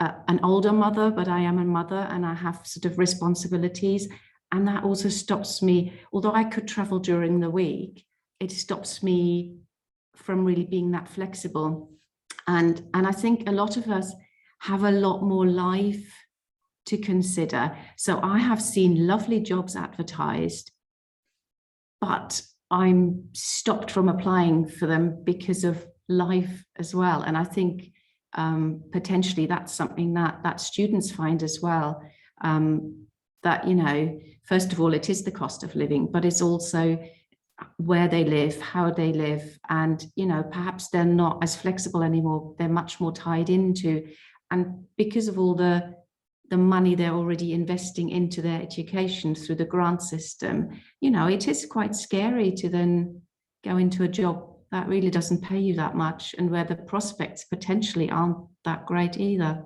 an older mother, but I am a mother and I have sort of responsibilities. And that also stops me, although I could travel during the week, it stops me from really being that flexible. And I think a lot of us have a lot more life to consider. So I have seen lovely jobs advertised, but I'm stopped from applying for them because of life as well. And I think potentially that's something that students find as well, that, you know, first of all, it is the cost of living, but it's also where they live, how they live, and, you know, perhaps they're not as flexible anymore. They're much more tied into, and because of all the money they're already investing into their education through the grant system, you know, it is quite scary to then go into a job that really doesn't pay you that much, and where the prospects potentially aren't that great either.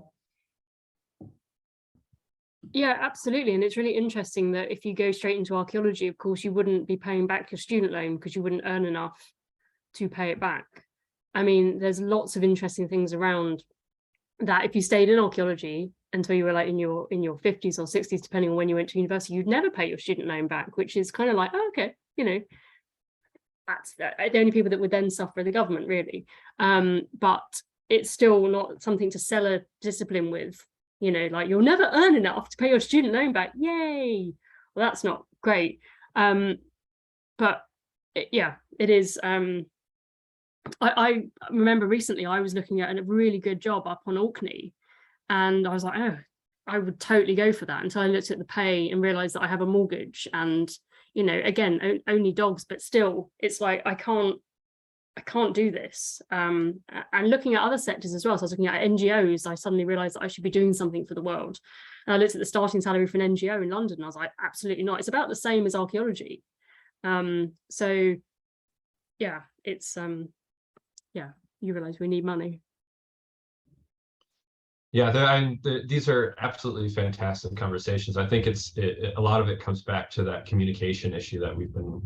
Yeah, absolutely. And it's really interesting that if you go straight into archaeology, of course, you wouldn't be paying back your student loan because you wouldn't earn enough to pay it back. I mean, there's lots of interesting things around that. If you stayed in archaeology until you were like in your 50s or 60s, depending on when you went to university, you'd never pay your student loan back, which is kind of like, oh, okay, you know, that's the only people that would then suffer the government, really. But it's still not something to sell a discipline with. You know, like, you'll never earn enough to pay your student loan back. Yay. Well, that's not great. But yeah, it is. I remember recently I was looking at a really good job up on Orkney, and I was like, oh, I would totally go for that, until I looked at the pay and realized that I have a mortgage, and, you know, again, only dogs, but still, it's like, I can't do this. And looking at other sectors as well, so I was looking at NGOs, I suddenly realized that I should be doing something for the world. And I looked at the starting salary for an NGO in London, and I was like, absolutely not. It's about the same as archaeology. So yeah, it's yeah, you realize we need money. Yeah, these are absolutely fantastic conversations. I think a lot of it comes back to that communication issue that we've been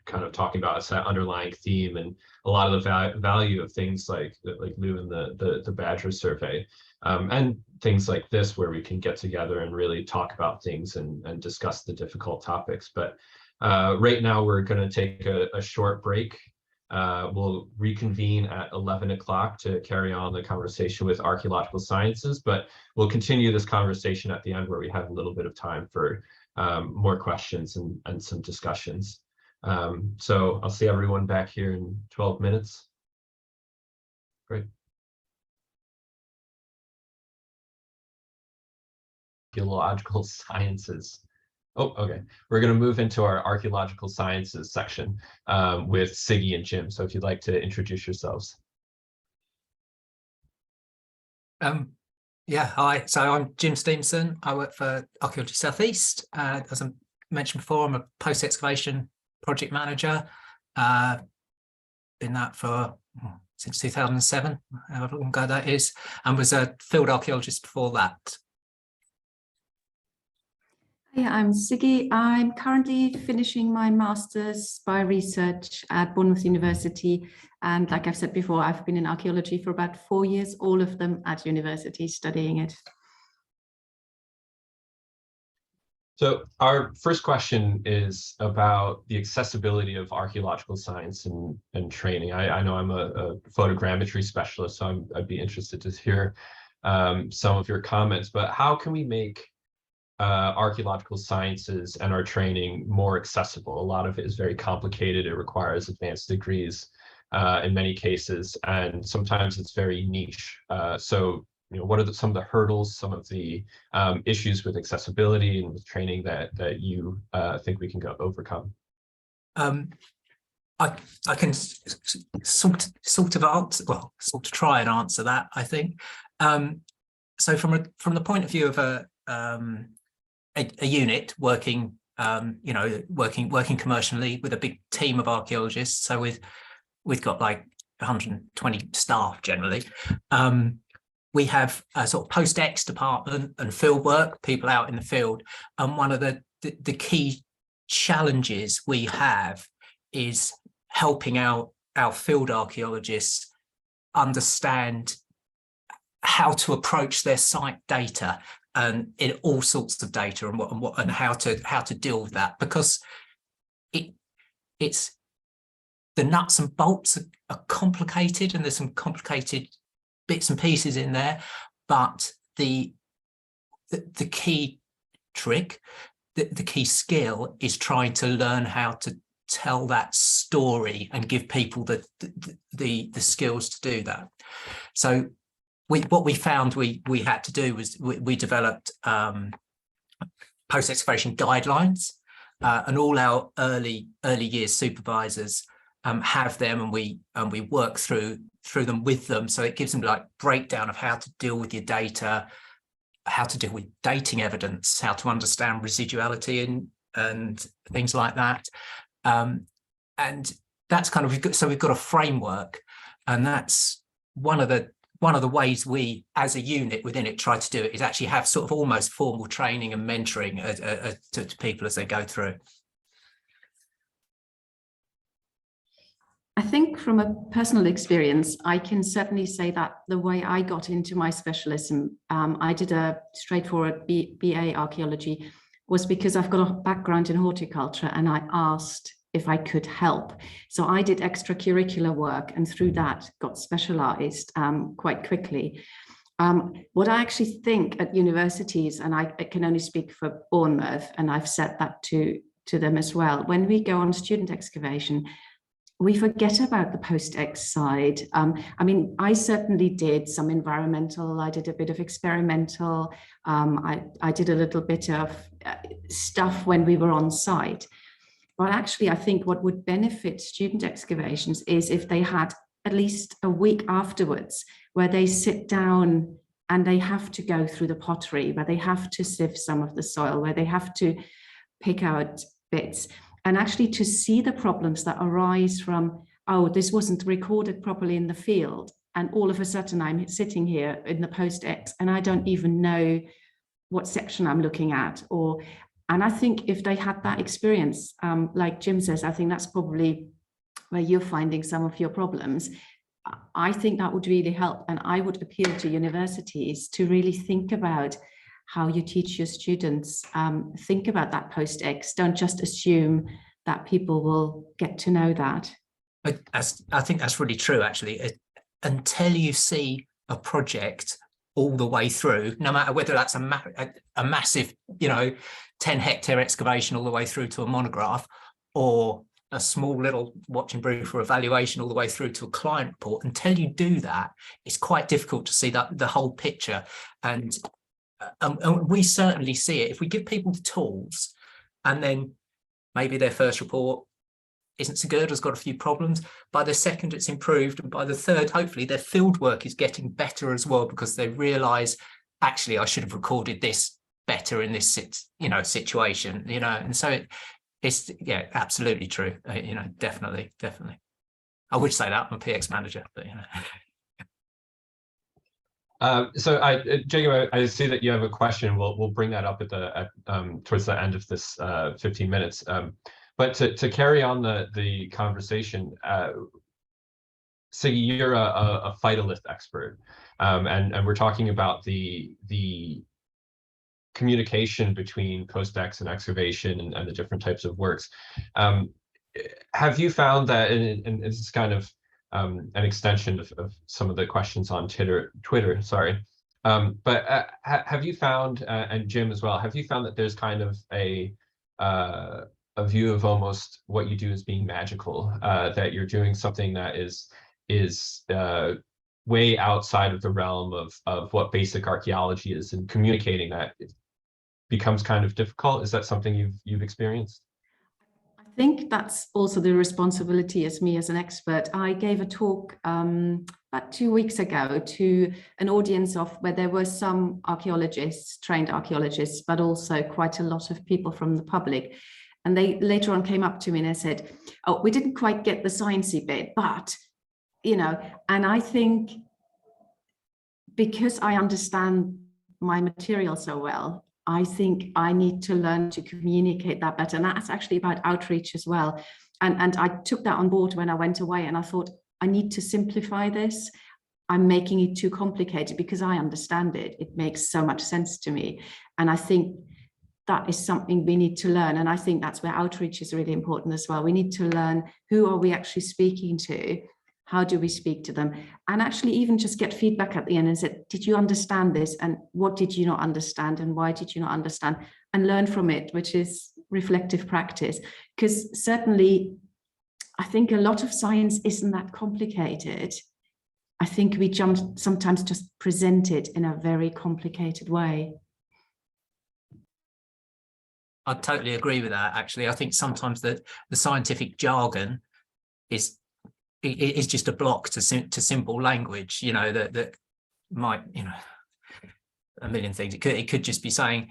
kind of talking about. It's that underlying theme, and a lot of the value of things like Lou and the Badger survey, and things like this, where we can get together and really talk about things and discuss the difficult topics. But right now we're going to take a short break. We'll reconvene at 11 o'clock to carry on the conversation with archaeological sciences, but we'll continue this conversation at the end, where we have a little bit of time for more questions and some discussions. So I'll see everyone back here in 12 minutes. Great. Archaeological sciences. Oh, okay. We're going to move into our archaeological sciences section with Siggy and Jim. So if you'd like to introduce yourselves. Yeah, hi. So I'm Jim Stevenson. I work for Archaeology South East. As I mentioned before, I'm a post-excavation project manager. Been that for since 2007, however long ago that is, and was a field archaeologist before that. Yeah, I'm Siggy. I'm currently finishing my master's bioresearch at Bournemouth University. And like I've said before, I've been in archaeology for about 4 years, all of them at university studying it. So our first question is about the accessibility of archaeological science and training. I know I'm a photogrammetry specialist, so I'd be interested to hear some of your comments, but how can we make archaeological sciences and our training more accessible? A lot of it is very complicated. It requires advanced degrees in many cases, and sometimes it's very niche. So, you know, what are some of the hurdles, some of the issues with accessibility and with training that you think we can overcome? I can sort of answer, well, sort of try and answer that, I think. So from the point of view of a unit working, you know, working commercially with a big team of archaeologists. So we've got like 120 staff generally. We have a sort of post-ex department and field work, people out in the field. And one of the key challenges we have is helping our field archaeologists understand how to approach their site data and in all sorts of data and how to deal with that, because it's the nuts and bolts are complicated, and there's some complicated bits and pieces in there, but the key trick, the key skill is trying to learn how to tell that story and give people the skills to do that. So what we found we had to do was we developed post-excavation guidelines, and all our early years supervisors have them, and we work through them with them. So it gives them like breakdown of how to deal with your data, how to deal with dating evidence, how to understand residuality and things like that. And that's kind of, we've got a framework, and that's one of the ways we as a unit within it try to do it, is actually have sort of almost formal training and mentoring to people as they go through. I think from a personal experience, I can certainly say that the way I got into my specialism, I did a straightforward BA archaeology, was because I've got a background in horticulture, and I asked if I could help. So I did extracurricular work, and through that got specialized quite quickly. What I actually think at universities, and I can only speak for Bournemouth, and I've said that to them as well, when we go on student excavation, we forget about the post-ex side. I mean, I certainly did some environmental, I did a bit of experimental, I did a little bit of stuff when we were on site. But actually, I think what would benefit student excavations is if they had at least a week afterwards where they sit down and they have to go through the pottery, where they have to sieve some of the soil, where they have to pick out bits, and actually to see the problems that arise from, oh, this wasn't recorded properly in the field, and all of a sudden I'm sitting here in the post-ex and I don't even know what section I'm looking at. And I think if they had that experience, like Jim says, I think that's probably where you're finding some of your problems. I think that would really help, and I would appeal to universities to really think about how you teach your students. Think about that post-ex. Don't just assume that people will get to know that. I think that's really true, actually. Until you see a project all the way through, no matter whether that's a massive, 10-hectare excavation all the way through to a monograph, or a small little watch and brew for evaluation all the way through to a client report, until you do that, it's quite difficult to see that the whole picture. And we certainly see it if we give people the tools, and then maybe their first report isn't so good, has got a few problems. By the second, it's improved, and by the third, hopefully their field work is getting better as well, because they realise, actually, I should have recorded this better in this situation, and so it's absolutely true. Definitely. I would say that I'm a PX manager, but So Jacob, I see that you have a question. We'll bring that up towards the end of this 15 minutes. But to carry on the conversation, Siggy, you're a phytolith expert, and we're talking about the communication between post-ex and excavation and the different types of works. Have you found that, and this is kind of an extension of some of the questions on Twitter, sorry. But have you found, and Jim as well, have you found that there's kind of a view of almost what you do as being magical, that you're doing something that is way outside of the realm of what basic archaeology is, and communicating that it becomes kind of difficult? Is that something you've experienced? I think that's also the responsibility as me as an expert. I gave a talk about 2 weeks ago to an audience where there were some archaeologists, trained archaeologists, but also quite a lot of people from the public. And they later on came up to me and they said, oh, we didn't quite get the sciencey bit, but, and I think because I understand my material so well, I think I need to learn to communicate that better. And that's actually about outreach as well. And I took that on board when I went away, and I thought, I need to simplify this. I'm making it too complicated because I understand it. It makes so much sense to me. And I think that is something we need to learn. And I think that's where outreach is really important as well. We need to learn, who are we actually speaking to? How do we speak to them? And actually even just get feedback at the end and say, did you understand this? And what did you not understand? And why did you not understand? And learn from it, which is reflective practice, because certainly I think a lot of science isn't that complicated. I think we sometimes just present it in a very complicated way. I totally agree with that. Actually, I think sometimes the scientific jargon is just a block to simple language. You know, that might, you know, a million things. It could just be saying,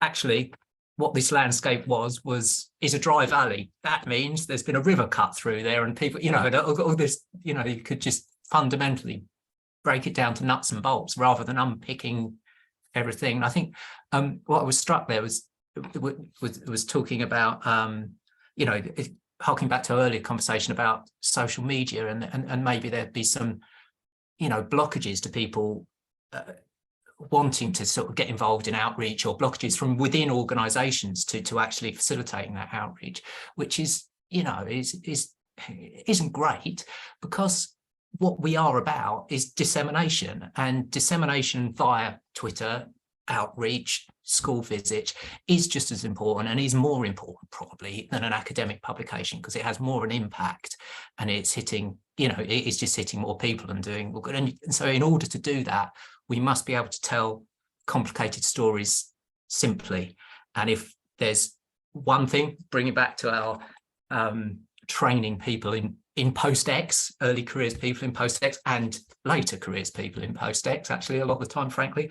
actually, what this landscape is a dry valley. That means there's been a river cut through there, and people, you know, all this, you know, you could just fundamentally break it down to nuts and bolts rather than unpicking everything. And I think what I was struck there was talking about, you know, harking back to earlier conversation about social media, and maybe there'd be some, you know, blockages to people wanting to sort of get involved in outreach, or blockages from within organizations to actually facilitating that outreach, which is, you know, isn't great, because what we are about is dissemination, and dissemination via Twitter, outreach, school visits is just as important, and is more important probably than an academic publication, because it has more an impact, and it's hitting, you know, it's just hitting more people and doing more good. And so in order to do that, we must be able to tell complicated stories simply. And if there's one thing, bring it back to our training people in post-X, early careers people in post-X, and later careers people in post-X, actually a lot of the time, frankly,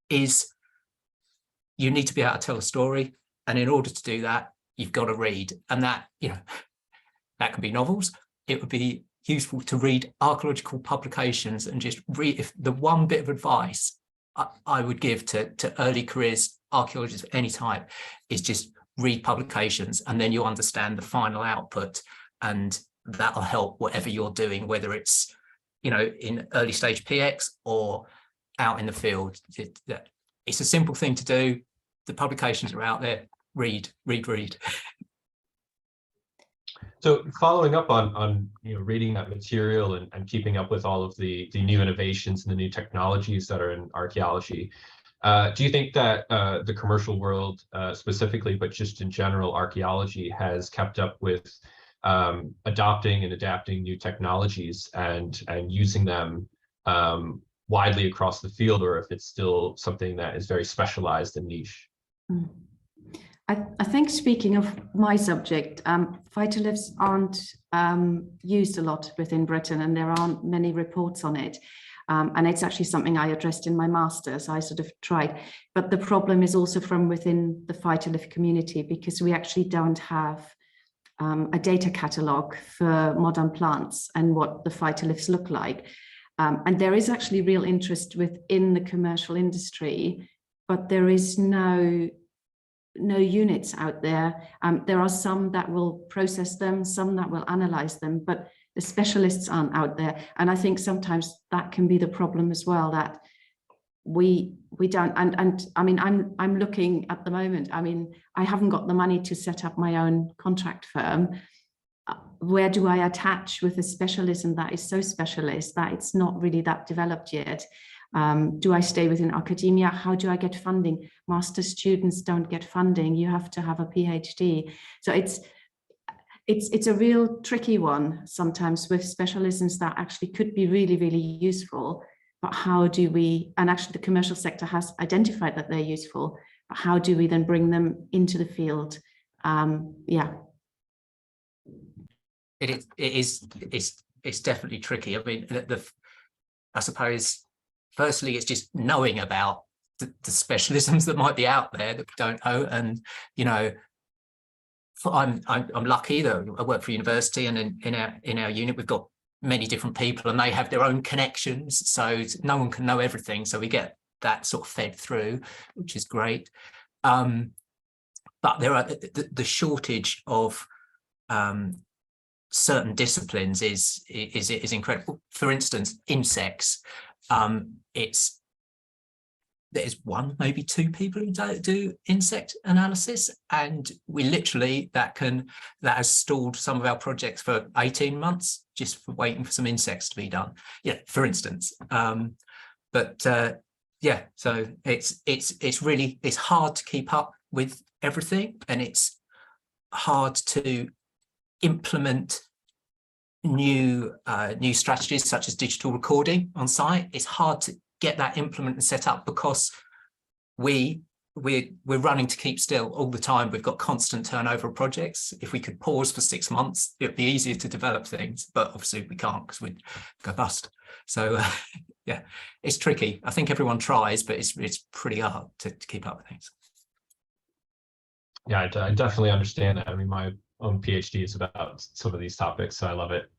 is you need to be able to tell a story. And in order to do that, you've got to read. And that, you know, that can be novels. It would be useful to read archaeological publications, and just read. If the one bit of advice I would give to early careers archaeologists of any type is just read publications, and then you'll understand the final output, and that'll help whatever you're doing, whether it's, you know, in early stage PX or out in the field. It's a simple thing to do. The publications are out there. Read. So following up on you know, reading that material and keeping up with all of the new innovations and the new technologies that are in archaeology, do you think that the commercial world specifically, but just in general, archaeology has kept up with adopting and adapting new technologies and using them widely across the field, or if it's still something that is very specialized and niche? I think, speaking of my subject, phytoliths aren't used a lot within Britain, and there aren't many reports on it. And it's actually something I addressed in my master's. I sort of tried, but the problem is also from within the phytolith community, because we actually don't have a data catalogue for modern plants and what the phytoliths look like. And there is actually real interest within the commercial industry, but there is no units out there. There are some that will process them, some that will analyze them, but the specialists aren't out there. And I think sometimes that can be the problem as well, that we don't, and I mean, I'm looking at the moment, I mean, I haven't got the money to set up my own contract firm. Where do I attach with a specialism that is so specialist that it's not really that developed yet? Do I stay within academia? How do I get funding? Master students don't get funding. You have to have a PhD. So it's a real tricky one sometimes with specialisms that actually could be really, really useful. But how do we, and actually the commercial sector has identified that they're useful, but how do we then bring them into the field? Yeah. It's definitely tricky. I mean, I suppose, firstly, it's just knowing about the specialisms that might be out there that we don't know. And, you know, I'm lucky that I work for a university, and in our unit, we've got many different people, and they have their own connections. So no one can know everything. So we get that sort of fed through, which is great. But there are the shortage of certain disciplines is incredible. For instance, insects. There's one, maybe two people who do insect analysis, and we literally that has stalled some of our projects for 18 months just for waiting for some insects to be done. Yeah, for instance. Yeah, so it's hard to keep up with everything, and it's hard to implement new strategies such as digital recording on site. It's hard to get that implemented and set up because we're running to keep still all the time. We've got constant turnover of projects. If we could pause for 6 months, it'd be easier to develop things, but obviously we can't because we'd go bust. So yeah, it's tricky. I think everyone tries, but it's pretty hard to keep up with things. Yeah, I definitely understand that. I mean, my own PhD is about some of these topics, so I love it.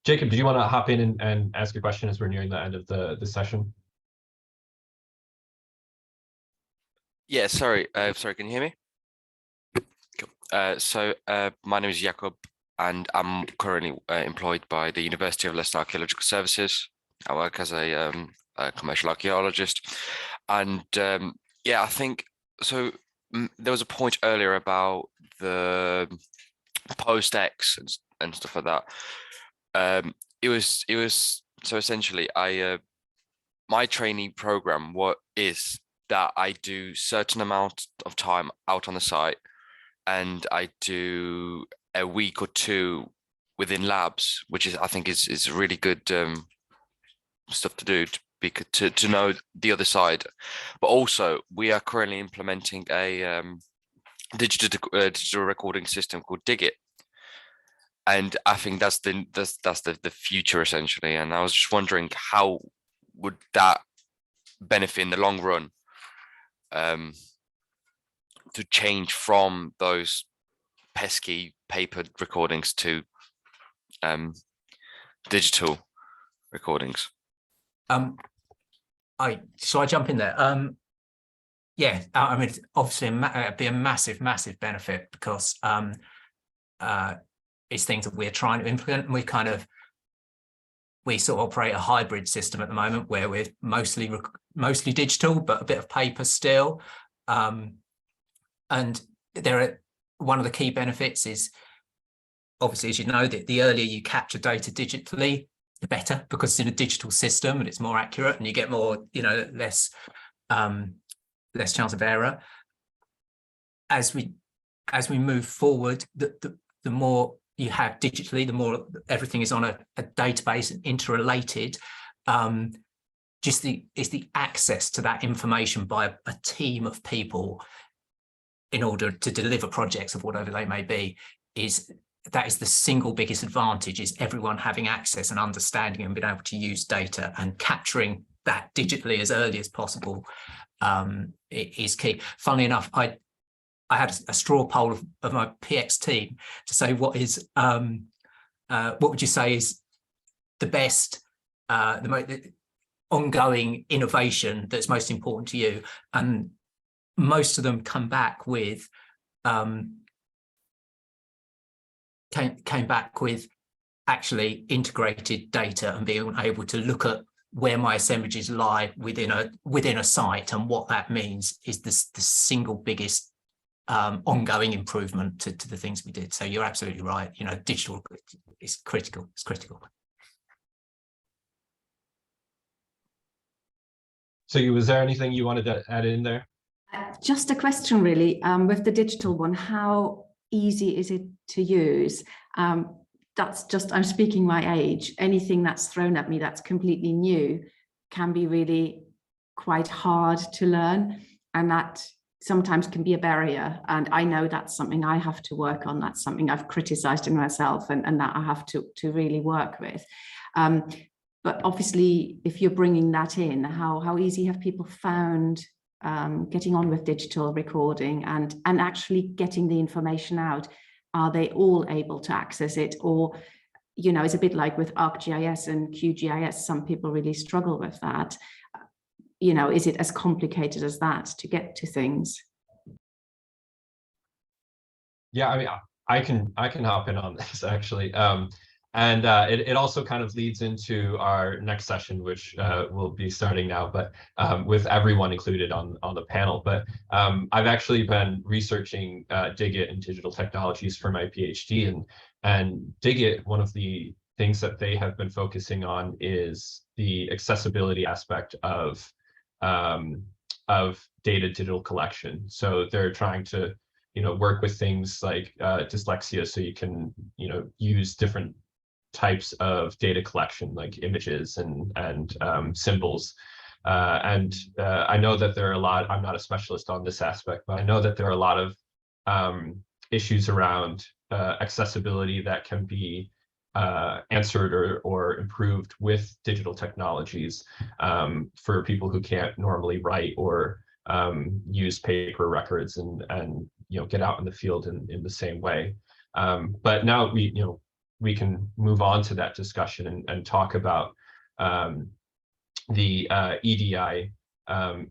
Jacob, do you want to hop in and ask a question as we're nearing the end of the session? Yeah, sorry, can you hear me? Cool. So my name is Jakob, and I'm currently employed by the University of Leicester Archaeological Services. I work as a commercial archaeologist, and yeah, I think so. There was a point earlier about the post-X and stuff like that. It was so essentially, my trainee program is that I do certain amount of time out on the site, and I do a week or two within labs, which I think is really good stuff to do to know the other side. But also, we are currently implementing a digital recording system called Digit, and I think that's the future essentially. And I was just wondering, how would that benefit in the long run to change from those pesky paper recordings to digital recordings? I jump in there. Yeah, I mean, obviously it'd be a massive benefit because it's things that we're trying to implement, and we sort of operate a hybrid system at the moment where we're mostly digital, but a bit of paper still. And one of the key benefits is, obviously, as you know, that the earlier you capture data digitally, the better, because it's in a digital system and it's more accurate, and you get more, less chance of error. As we move forward, the more you have digitally, the more everything is on a database and interrelated. It's the access to that information by a team of people in order to deliver projects of whatever they may be, that is the single biggest advantage, is everyone having access and understanding and being able to use data, and capturing that digitally as early as possible is key. Funnily enough, I had a straw poll of my PX team to say what would you say is the best, the ongoing innovation that's most important to you, and most of them come back with actually integrated data and being able to look at where my assemblages lie within a site, and what that means is the single biggest ongoing improvement to the things we did. So you're absolutely right. Digital is critical. It's critical. So was there anything you wanted to add in there? Just a question, really, with the digital one, how easy is it to use? That's just, I'm speaking my age. Anything that's thrown at me that's completely new can be really quite hard to learn, and that sometimes can be a barrier. And I know that's something I have to work on. That's something I've criticized in myself, and that I have to really work with. But obviously, if you're bringing that in, how easy have people found getting on with digital recording and actually getting the information out? Are they all able to access it? Or, it's a bit like with ArcGIS and QGIS, some people really struggle with that. Is it as complicated as that to get to things? Yeah, I mean, I can hop in on this actually. And it also kind of leads into our next session, which will be starting now, but with everyone included on the panel. But I've actually been researching Digit and digital technologies for my PhD, and Digit, one of the things that they have been focusing on is the accessibility aspect of of data digital collection. So they're trying to, work with things like dyslexia, so you can, use different types of data collection, like images and symbols. I know that there are a lot, I'm not a specialist on this aspect, but I know that there are a lot of issues around accessibility that can be answered or improved with digital technologies for people who can't normally write or use paper records and get out in the field in the same way. But now we can move on to that discussion and talk about the EDI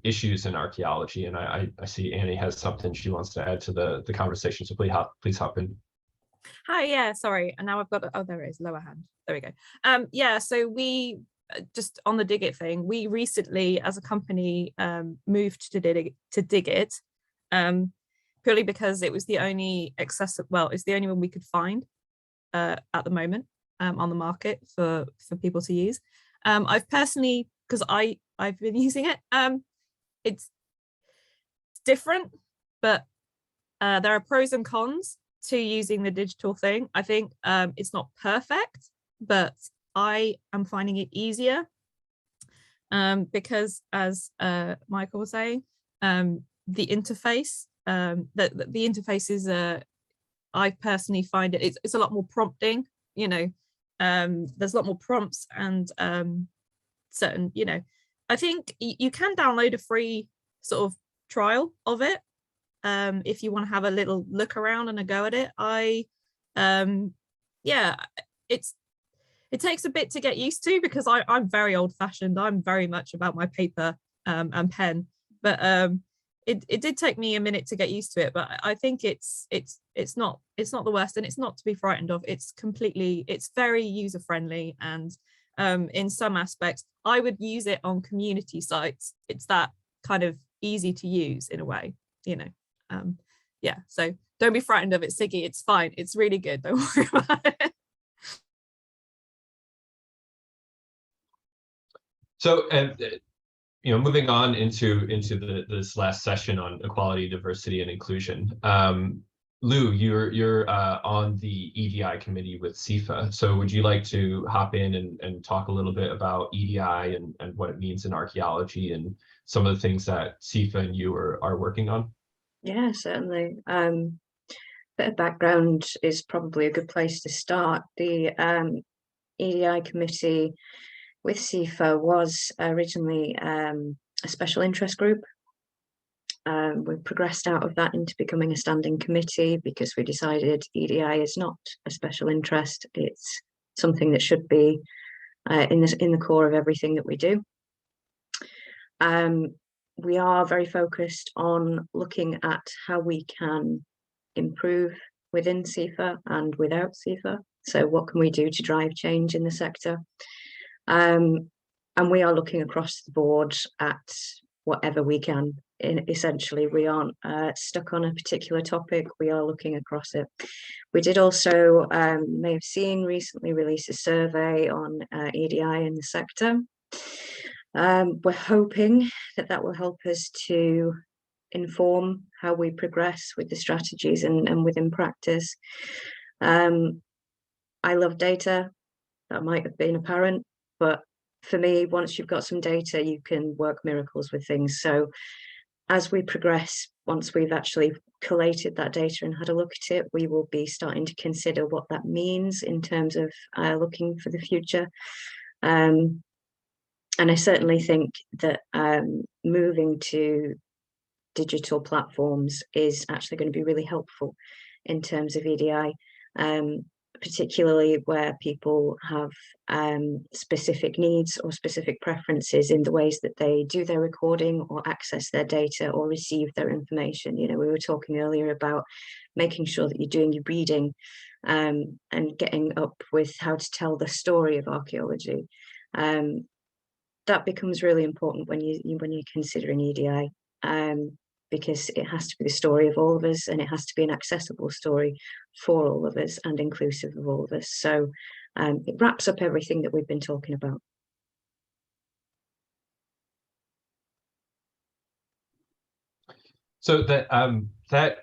issues in archaeology. And I see Annie has something she wants to add to the conversation, so please hop in. Hi, yeah, sorry. And now I've got, oh, there it is, lower hand. There we go. Yeah, so we, just on the Digit thing, we recently as a company moved to Digit purely because it was the only accessible, well, it's the only one we could find at the moment on the market for people to use. I've personally, because I've been using it, it's different, but there are pros and cons to using the digital thing. I think it's not perfect, but I am finding it easier because, as Michael was saying, the interface, the interface is, I personally find it's a lot more prompting. There's a lot more prompts and certain, I think you can download a free sort of trial of it if you want to have a little look around and a go at it. Yeah, it takes a bit to get used to because I'm very old-fashioned. I'm very much about my paper and pen, but it did take me a minute to get used to it. But I think it's not the worst, and it's not to be frightened of. It's very user-friendly, and in some aspects I would use it on community sites. It's that kind of easy to use in a way, yeah, so don't be frightened of it, Siggy. It's fine, it's really good, don't worry about it. So moving on into this last session on equality, diversity, and inclusion. Lou, you're on the EDI committee with CIfA. So would you like to hop in and talk a little bit about EDI and what it means in archaeology and some of the things that CIfA and you are working on? Yeah, certainly. Bit of background is probably a good place to start. The EDI committee with CIfA was originally a special interest group. We progressed out of that into becoming a standing committee because we decided EDI is not a special interest. It's something that should be in the core of everything that we do. We are very focused on looking at how we can improve within CIfA and without CIfA. So what can we do to drive change in the sector? And we are looking across the board at whatever we can. Essentially, we aren't stuck on a particular topic. We are looking across it. We did also, may have seen, recently release a survey on EDI in the sector. We're hoping that will help us to inform how we progress with the strategies and within practice. I love data. That might have been apparent, but for me, once you've got some data, you can work miracles with things. So as we progress, once we've actually collated that data and had a look at it, we will be starting to consider what that means in terms of looking for the future. And I certainly think that moving to digital platforms is actually going to be really helpful in terms of EDI, particularly where people have specific needs or specific preferences in the ways that they do their recording or access their data or receive their information. We were talking earlier about making sure that you're doing your reading and getting up with how to tell the story of archaeology. That becomes really important when you're considering EDI, because it has to be the story of all of us, and it has to be an accessible story for all of us and inclusive of all of us. So it wraps up everything that we've been talking about. So that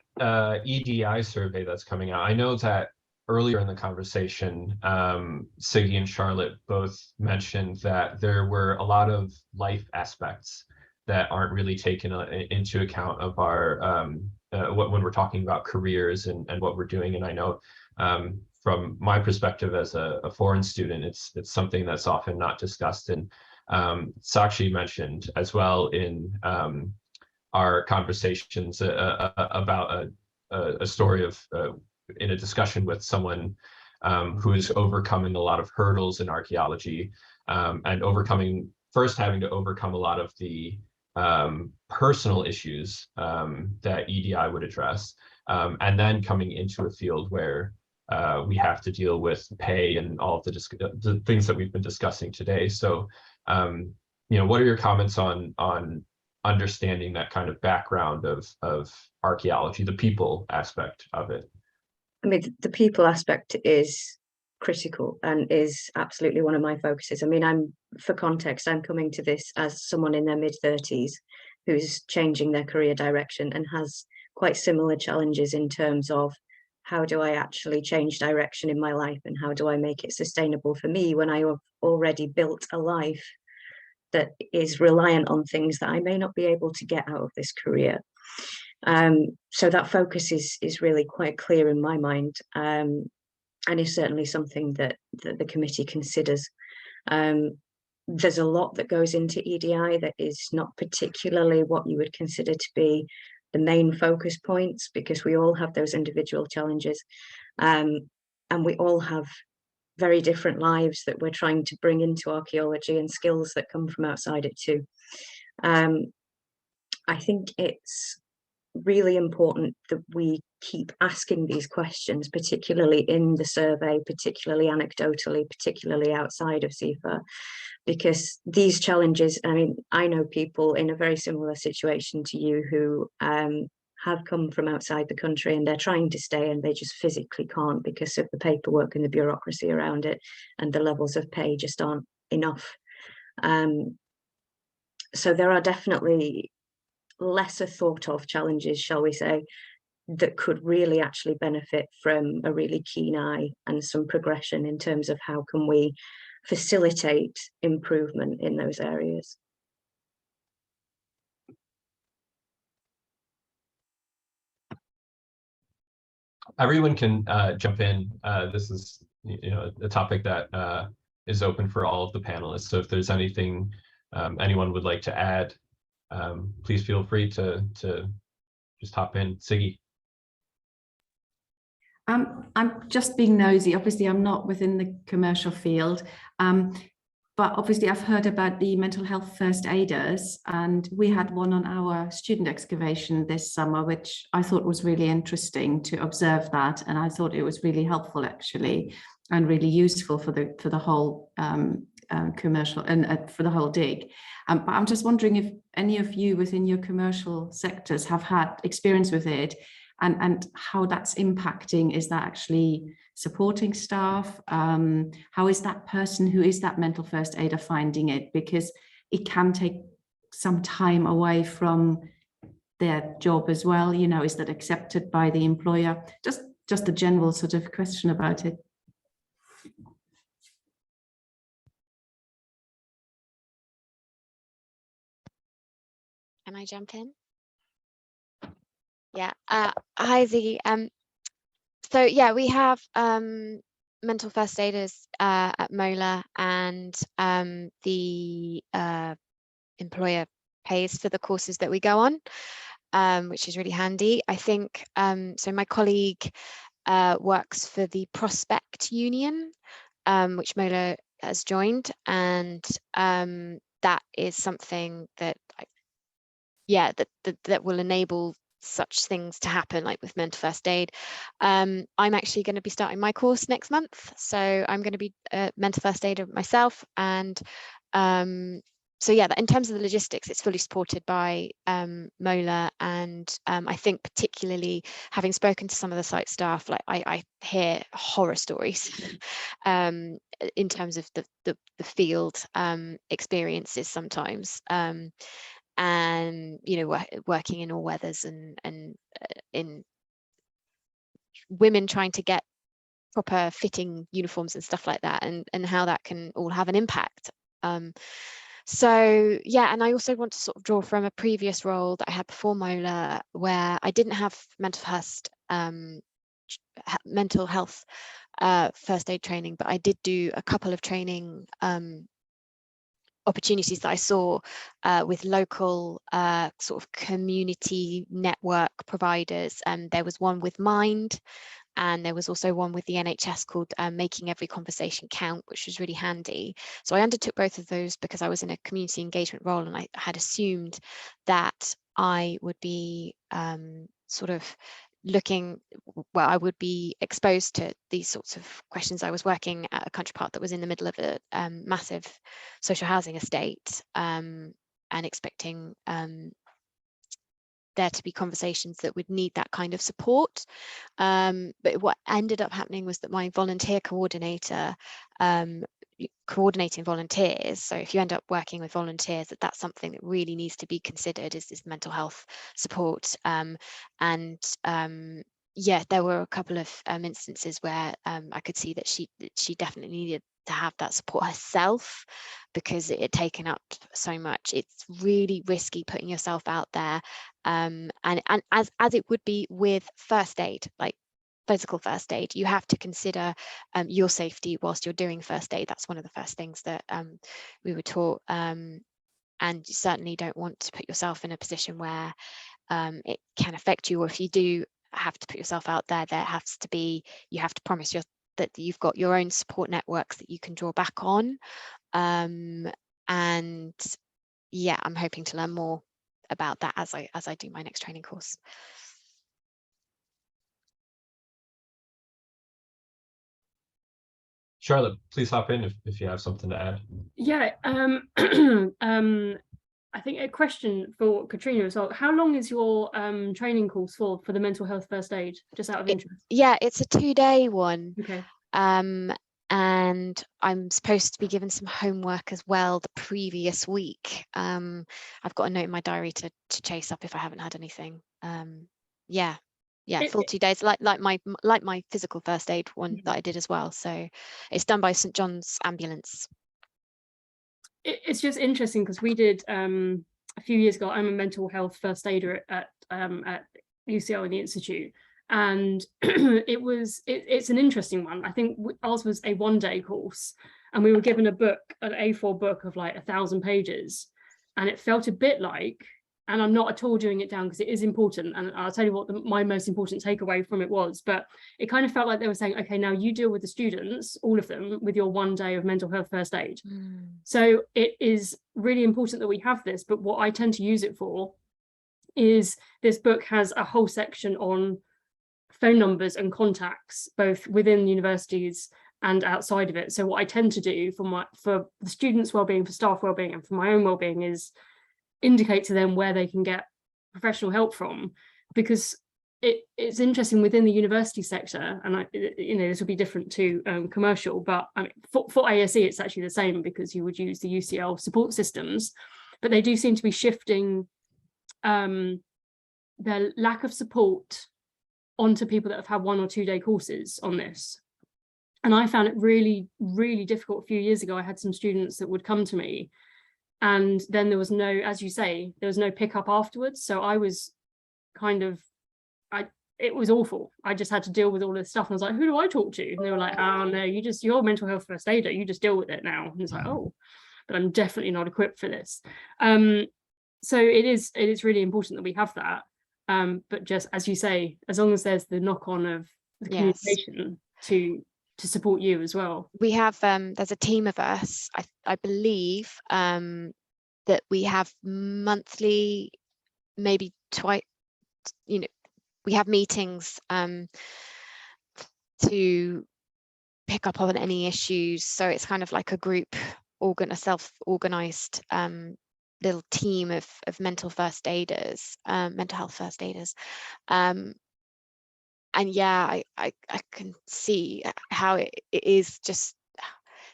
EDI survey that's coming out, I know that earlier in the conversation, Siggy and Charlotte both mentioned that there were a lot of life aspects that aren't really taken into account of our when we're talking about careers and what we're doing. And I know from my perspective as a foreign student, it's something that's often not discussed. And Sakshi mentioned as well in our conversations about a story of in a discussion with someone who is overcoming a lot of hurdles in archaeology and having to overcome a lot of the personal issues that EDI would address, and then coming into a field where we have to deal with pay and all of the things that we've been discussing today. So, what are your comments on understanding that kind of background of archaeology, the people aspect of it? I mean, the people aspect is critical and is absolutely one of my focuses. I mean, for context, I'm coming to this as someone in their mid-30s who's changing their career direction and has quite similar challenges in terms of how do I actually change direction in my life and how do I make it sustainable for me when I have already built a life that is reliant on things that I may not be able to get out of this career. So that focus is really quite clear in my mind, and is certainly something that the committee considers. There's a lot that goes into EDI that is not particularly what you would consider to be the main focus points, because we all have those individual challenges, and we all have very different lives that we're trying to bring into archaeology and skills that come from outside it too. I think it's really important that we keep asking these questions, particularly in the survey, particularly anecdotally, particularly outside of CIfA, because these challenges, I mean, I know people in a very similar situation to you who have come from outside the country and they're trying to stay and they just physically can't because of the paperwork and the bureaucracy around it, and the levels of pay just aren't enough. So there are definitely lesser thought of challenges, shall we say, that could really actually benefit from a really keen eye and some progression in terms of how can we facilitate improvement in those areas. Everyone can jump in. This is a topic that is open for all of the panelists. So if there's anything anyone would like to add, please feel free to just hop in. Siggy. I'm just being nosy. Obviously, I'm not within the commercial field, but obviously I've heard about the mental health first aiders, and we had one on our student excavation this summer, which I thought was really interesting to observe that, and I thought it was really helpful actually, and really useful for the whole commercial and for the whole dig. But I'm just wondering if any of you within your commercial sectors have had experience with it, and how that's impacting. Is that actually supporting staff? How is that person who is that mental first aider finding it? Because it can take some time away from their job as well. Is that accepted by the employer? Just a general sort of question about it. Can I jump in? Yeah. Hi, Ziggy. So yeah, we have mental first aiders at Mola, and the employer pays for the courses that we go on, which is really handy. I think so. My colleague works for the Prospect Union, which Mola has joined, and that is something that that will enable such things to happen, like with mental first aid. I'm actually going to be starting my course next month, so I'm going to be a mental first aider myself, and so yeah, in terms of the logistics, it's fully supported by Mola, and I think particularly having spoken to some of the site staff, like I hear horror stories in terms of the field experiences sometimes. and working in all weathers and in women trying to get proper fitting uniforms and stuff like that, and how that can all have an impact. So yeah, and I also want to sort of draw from a previous role that I had before Mola, where I didn't have mental health first aid training, but I did do a couple of training opportunities that I saw with local sort of community network providers. There was one with Mind, and there was also one with the NHS called Making Every Conversation Count, which was really handy. So I undertook both of those because I was in a community engagement role, and I had assumed that I would be sort of I would be exposed to these sorts of questions. I was working at a country park that was in the middle of a massive social housing estate, and expecting there to be conversations that would need that kind of support. But what ended up happening was that my volunteer coordinator, coordinating volunteers, so if you end up working with volunteers, that's something that really needs to be considered, is this mental health support. Yeah, there were a couple of instances where I could see that she definitely needed to have that support herself, because it had taken up so much. It's really risky putting yourself out there, and as it would be with first aid, like physical first aid, you have to consider your safety whilst you're doing first aid. That's one of the first things that we were taught, and you certainly don't want to put yourself in a position where it can affect you, or if you do have to put yourself out there, you have to promise that you've got your own support networks that you can draw back on. And yeah, I'm hoping to learn more about that as I do my next training course. Charlotte, please hop in if you have something to add. Yeah, I think a question for Katrina as well. How long is your training course for the mental health first aid, just out of interest? Yeah, it's a 2-day one. Okay. And I'm supposed to be given some homework as well the previous week. I've got a note in my diary to chase up if I haven't had anything. Yeah, full 2 days, like my physical first aid one that I did as well. So it's done by St John's Ambulance. It's just interesting because we did a few years ago. I'm a mental health first aider at UCL in the Institute, and it's an interesting one. I think ours was a 1-day course, and we were given a book, an A4 book of like 1,000 pages, and it felt a bit like, and I'm not at all doing it down because it is important, and I'll tell you what my most important takeaway from it was, but it kind of felt like they were saying, okay, now you deal with the students, all of them, with your 1 day of mental health first aid. So it is really important that we have this, but what I tend to use it for is this book has a whole section on phone numbers and contacts, both within universities and outside of it. So what I tend to do for the students' wellbeing, for staff wellbeing, and for my own wellbeing is indicate to them where they can get professional help from, because it's interesting within the university sector, and this will be different to commercial, but I mean, for ASE it's actually the same, because you would use the UCL support systems, but they do seem to be shifting their lack of support onto people that have had 1 or 2 day courses on this. And I found it really, really difficult. A few years ago, I had some students that would come to me, and then there was no, as you say, there was no pickup afterwards. So I was kind of, it was awful. I just had to deal with all this stuff. And I was like, who do I talk to? And they were like, oh no, you're a mental health first aider, you just deal with it now. And it's like, oh, but I'm definitely not equipped for this. So it is really important that we have that. But just as you say, as long as there's the knock-on of the communication to support you as well. We have there's a team of us, I believe, that we have monthly, maybe twice, we have meetings to pick up on any issues. So it's kind of like a group, a self-organized little team of mental first aiders, mental health first aiders. And yeah, I can see how it is just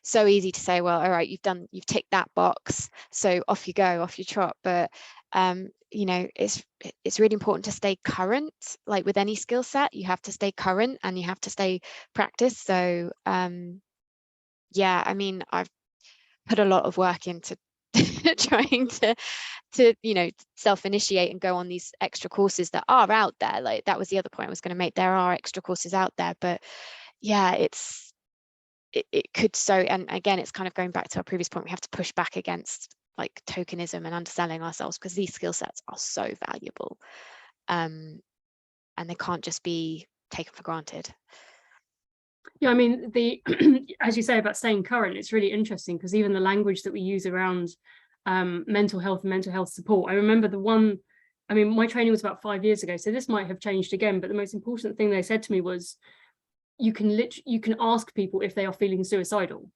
so easy to say, well, all right, you've ticked that box, so off you go, off you trot. But you know, it's really important to stay current. Like with any skill set, you have to stay current and you have to stay practiced. So yeah, I mean, I've put a lot of work into trying to you know, self-initiate and go on these extra courses that are out there. Like that was the other point I was going to make. There are extra courses out there, but yeah, it could so, and again, it's kind of going back to our previous point, we have to push back against like tokenism and underselling ourselves, because these skill sets are so valuable, and they can't just be taken for granted. Yeah, I mean, as you say about staying current, it's really interesting because even the language that we use around mental health and mental health support, I remember I mean, my training was about 5 years ago, so this might have changed again, but the most important thing they said to me was, you can ask people if they are feeling suicidal.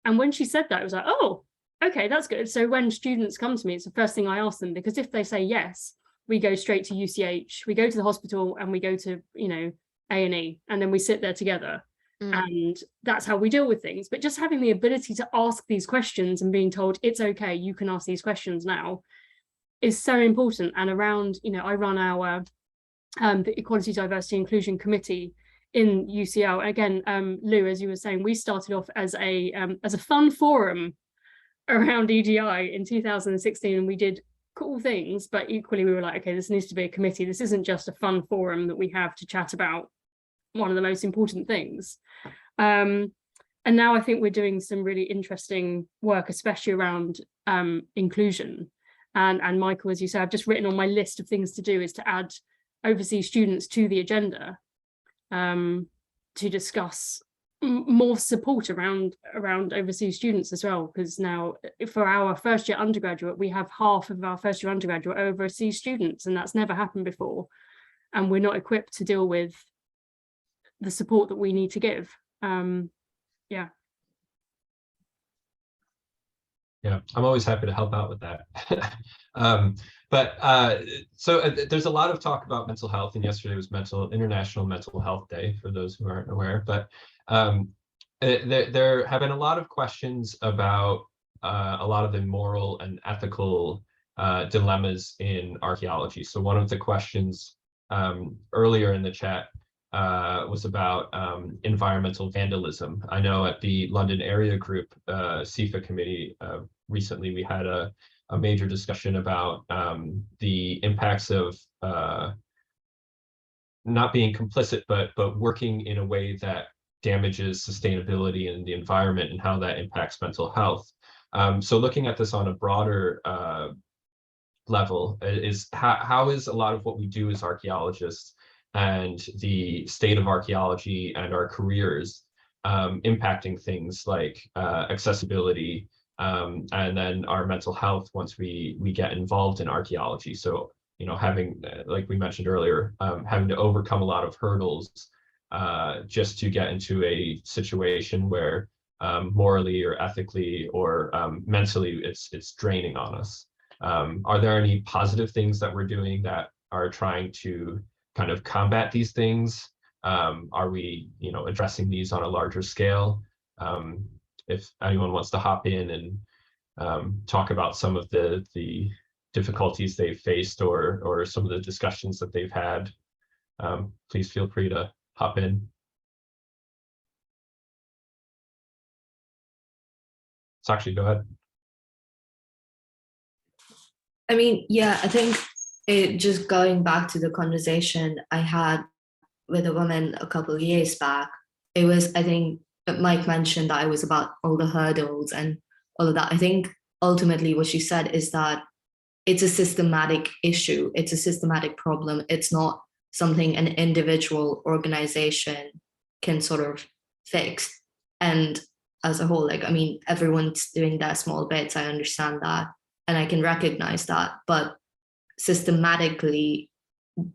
And when she said that, it was like, oh, okay, that's good. So when students come to me, it's the first thing I ask them, because if they say yes, we go straight to UCH, we go to the hospital, and we go to, you know, A&E, and then we sit there together. And that's how we deal with things. But just having the ability to ask these questions and being told it's okay, you can ask these questions now, is so important. And around, you know, I run our the Equality, Diversity, Inclusion Committee in UCL. Again, Lou, as you were saying, we started off as a fun forum around EDI in 2016, and we did cool things, but equally we were like, okay, this needs to be a committee. This isn't just a fun forum that we have to chat about one of the most important things. And now I think we're doing some really interesting work, especially around inclusion. And Michael, as you say, I've just written on my list of things to do is to add overseas students to the agenda, to discuss more support around overseas students as well, because now for our first year undergraduate, we have half of our first year undergraduate overseas students, and that's never happened before, and we're not equipped to deal with the support that we need to give. Yeah, I'm always happy to help out with that. So there's a lot of talk about mental health, and yesterday was International Mental Health Day, for those who aren't aware. But there have been a lot of questions about a lot of the moral and ethical dilemmas in archaeology. So one of the questions earlier in the chat was about environmental vandalism. I know at the London Area Group CIfA committee recently, we had a major discussion about the impacts of not being complicit, but working in a way that damages sustainability in the environment and how that impacts mental health. So looking at this on a broader level, is how is a lot of what we do as archaeologists and the state of archaeology and our careers impacting things like accessibility and then our mental health once we get involved in archaeology. So, you know, having, like we mentioned earlier, having to overcome a lot of hurdles just to get into a situation where morally or ethically or mentally it's draining on us. Are there any positive things that we're doing that are trying to kind of combat these things? Are we, you know, addressing these on a larger scale? If anyone wants to hop in and talk about some of the difficulties they've faced or some of the discussions that they've had, please feel free to hop in. Sakshi, go ahead. I mean, yeah, I think just going back to the conversation I had with a woman a couple of years back, it was, I think Mike mentioned that it was about all the hurdles and all of that. I think ultimately what she said is that it's a systematic issue. It's a systematic problem. It's not something an individual organization can sort of fix. And as a whole, like, I mean, everyone's doing their small bits. I understand that. And I can recognize that. But systematically,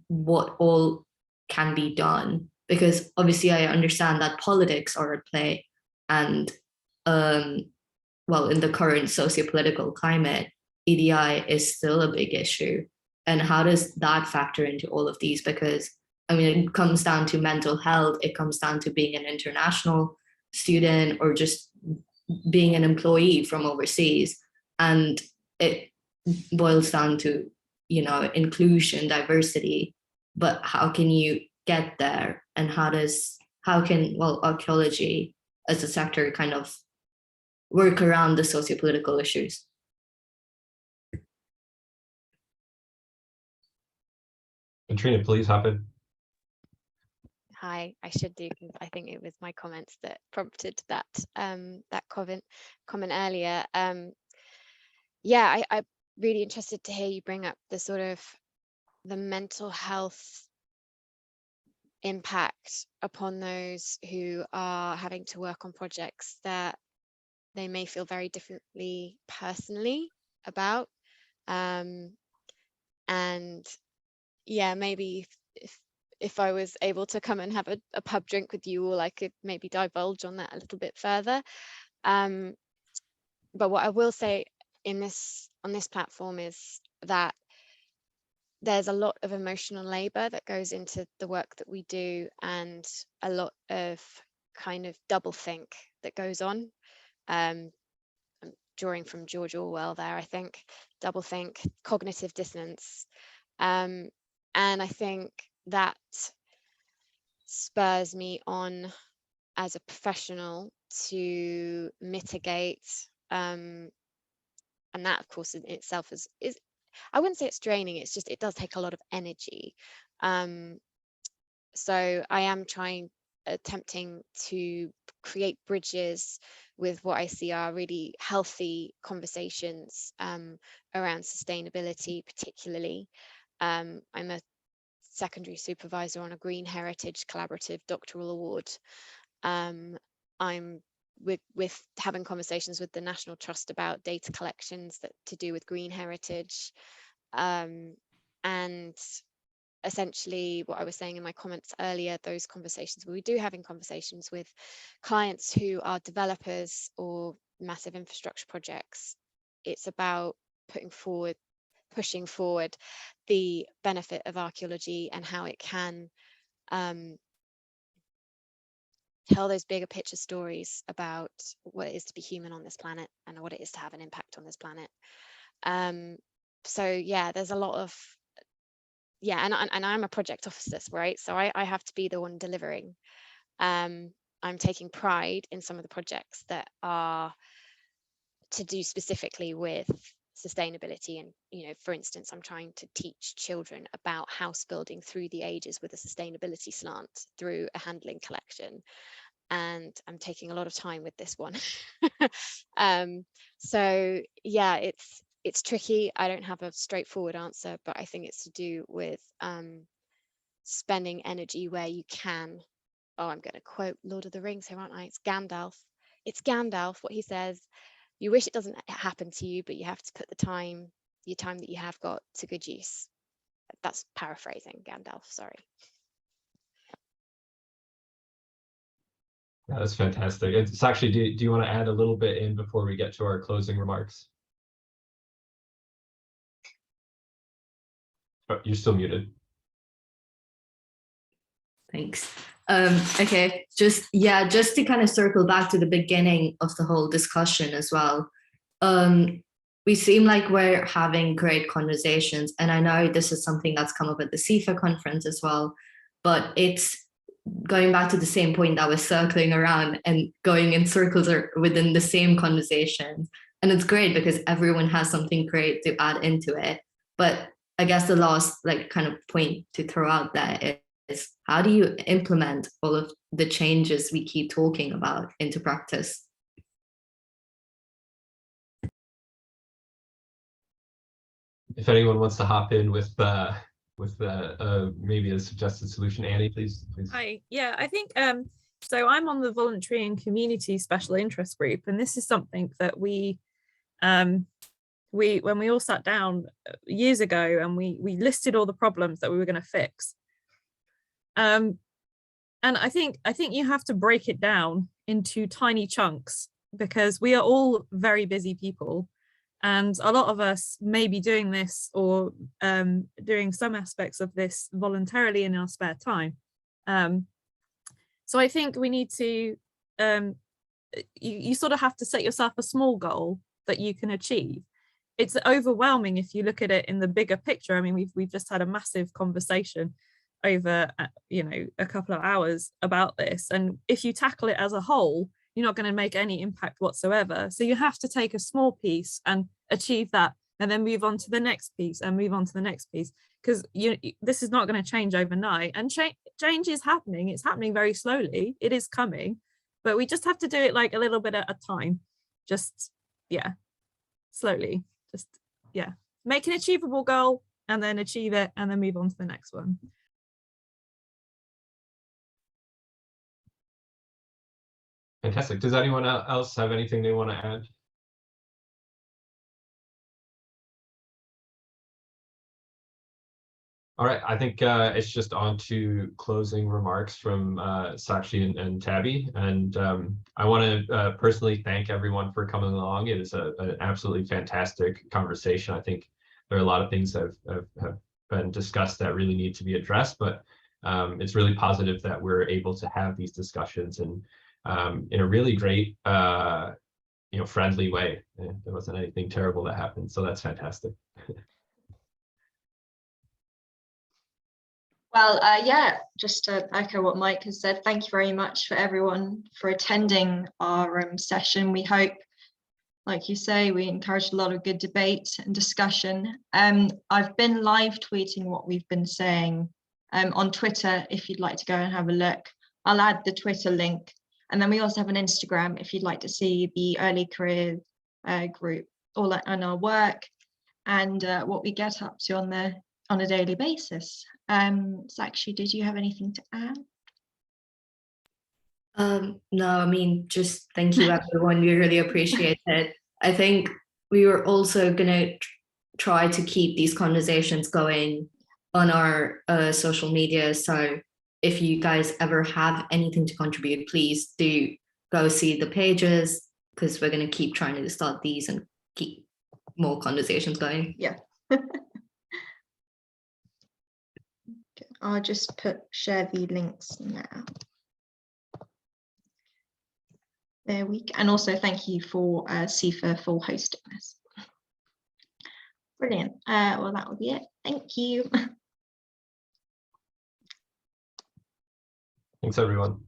what all can be done? Because obviously I understand that politics are at play. And well, in the current socio-political climate, EDI is still a big issue. And how does that factor into all of these? Because, I mean, it comes down to mental health. It comes down to being an international student or just being an employee from overseas, and it boils down to, you know, inclusion, diversity, but how can you get there, and how can, well, archaeology as a sector kind of work around the socio-political issues? Katrina, please hop in. Hi, I should do, because I think it was my comments that prompted that that comment earlier. Yeah, I'm really interested to hear you bring up the sort of the mental health impact upon those who are having to work on projects that they may feel very differently personally about. And yeah, maybe if I was able to come and have a pub drink with you all, I could maybe divulge on that a little bit further. But what I will say on this platform is that there's a lot of emotional labor that goes into the work that we do, and a lot of kind of double think that goes on. I'm drawing from George Orwell there, I think. Double think, cognitive dissonance. And I think that spurs me on as a professional to mitigate, and that of course in itself is I wouldn't say it's draining, it's just it does take a lot of energy. So I am attempting to create bridges with what I see are really healthy conversations around sustainability, particularly. I'm a secondary supervisor on a Green Heritage Collaborative Doctoral Award. I'm with having conversations with the National Trust about data collections that to do with green heritage, and essentially what I was saying in my comments earlier, those conversations we do having conversations with clients who are developers or massive infrastructure projects. It's about pushing forward the benefit of archaeology and how it can tell those bigger picture stories about what it is to be human on this planet and what it is to have an impact on this planet. So yeah, there's a lot of, yeah, and I'm a project officer, right? So I have to be the one delivering. I'm taking pride in some of the projects that are to do specifically with sustainability. And, you know, for instance, I'm trying to teach children about house building through the ages with a sustainability slant through a handling collection. And I'm taking a lot of time with this one. So yeah, it's tricky. I don't have a straightforward answer, but I think it's to do with spending energy where you can. Oh, I'm going to quote Lord of the Rings here, aren't I? It's Gandalf. It's Gandalf, what he says. You wish it doesn't happen to you, but you have to put your time that you have got to good use. That's paraphrasing Gandalf, sorry. Yeah, that's fantastic. It's actually, do you want to add a little bit in before we get to our closing remarks? Oh, you're still muted. Thanks. Okay, just to kind of circle back to the beginning of the whole discussion as well. We seem like we're having great conversations, and I know this is something that's come up at the CIfA conference as well, but it's going back to the same point that we're circling around and going in circles or within the same conversation. And it's great because everyone has something great to add into it. But I guess the last kind of point to throw out there is how do you implement all of the changes we keep talking about into practice? If anyone wants to hop in with maybe a suggested solution, Annie, please. Hi, yeah, I think so I'm on the voluntary and community special interest group, and this is something that we when we all sat down years ago and we listed all the problems that we were going to fix. And I think you have to break it down into tiny chunks, because we are all very busy people, and a lot of us may be doing this or doing some aspects of this voluntarily in our spare time. So I think we need to you sort of have to set yourself a small goal that you can achieve. It's overwhelming if you look at it in the bigger picture. I mean, we've just had a massive conversation over a couple of hours about this, and if you tackle it as a whole, you're not going to make any impact whatsoever. So you have to take a small piece and achieve that, and then move on to the next piece and move on to the next piece, because this is not going to change overnight, and change is happening. It's happening very slowly. It is coming, but we just have to do it like a little bit at a time. Just slowly, make an achievable goal and then achieve it and then move on to the next one. Fantastic. Does anyone else have anything they want to add? All right, I think it's just on to closing remarks from Sakshi and Tabby. And I want to personally thank everyone for coming along. It is an absolutely fantastic conversation. I think there are a lot of things that have been discussed that really need to be addressed, but it's really positive that we're able to have these discussions and in a really great, friendly way. There wasn't anything terrible that happened, so that's fantastic. Well, just to echo what Mike has said, thank you very much for everyone for attending our session. We hope, like you say, we encouraged a lot of good debate and discussion. I've been live tweeting what we've been saying on Twitter, if you'd like to go and have a look. I'll add the Twitter link. And then we also have an Instagram if you'd like to see the early career group, all on our work and what we get up to on a daily basis. Sakshi, did you have anything to add? No, I mean, just thank you everyone. We really appreciate it. I think we were also gonna try to keep these conversations going on our social media. So if you guys ever have anything to contribute, please do go see the pages, because we're gonna keep trying to start these and keep more conversations going. Yeah. I'll just share the links now. There we go. And also thank you for CIfA for hosting this. Brilliant. Well, that will be it. Thank you. Thanks, everyone.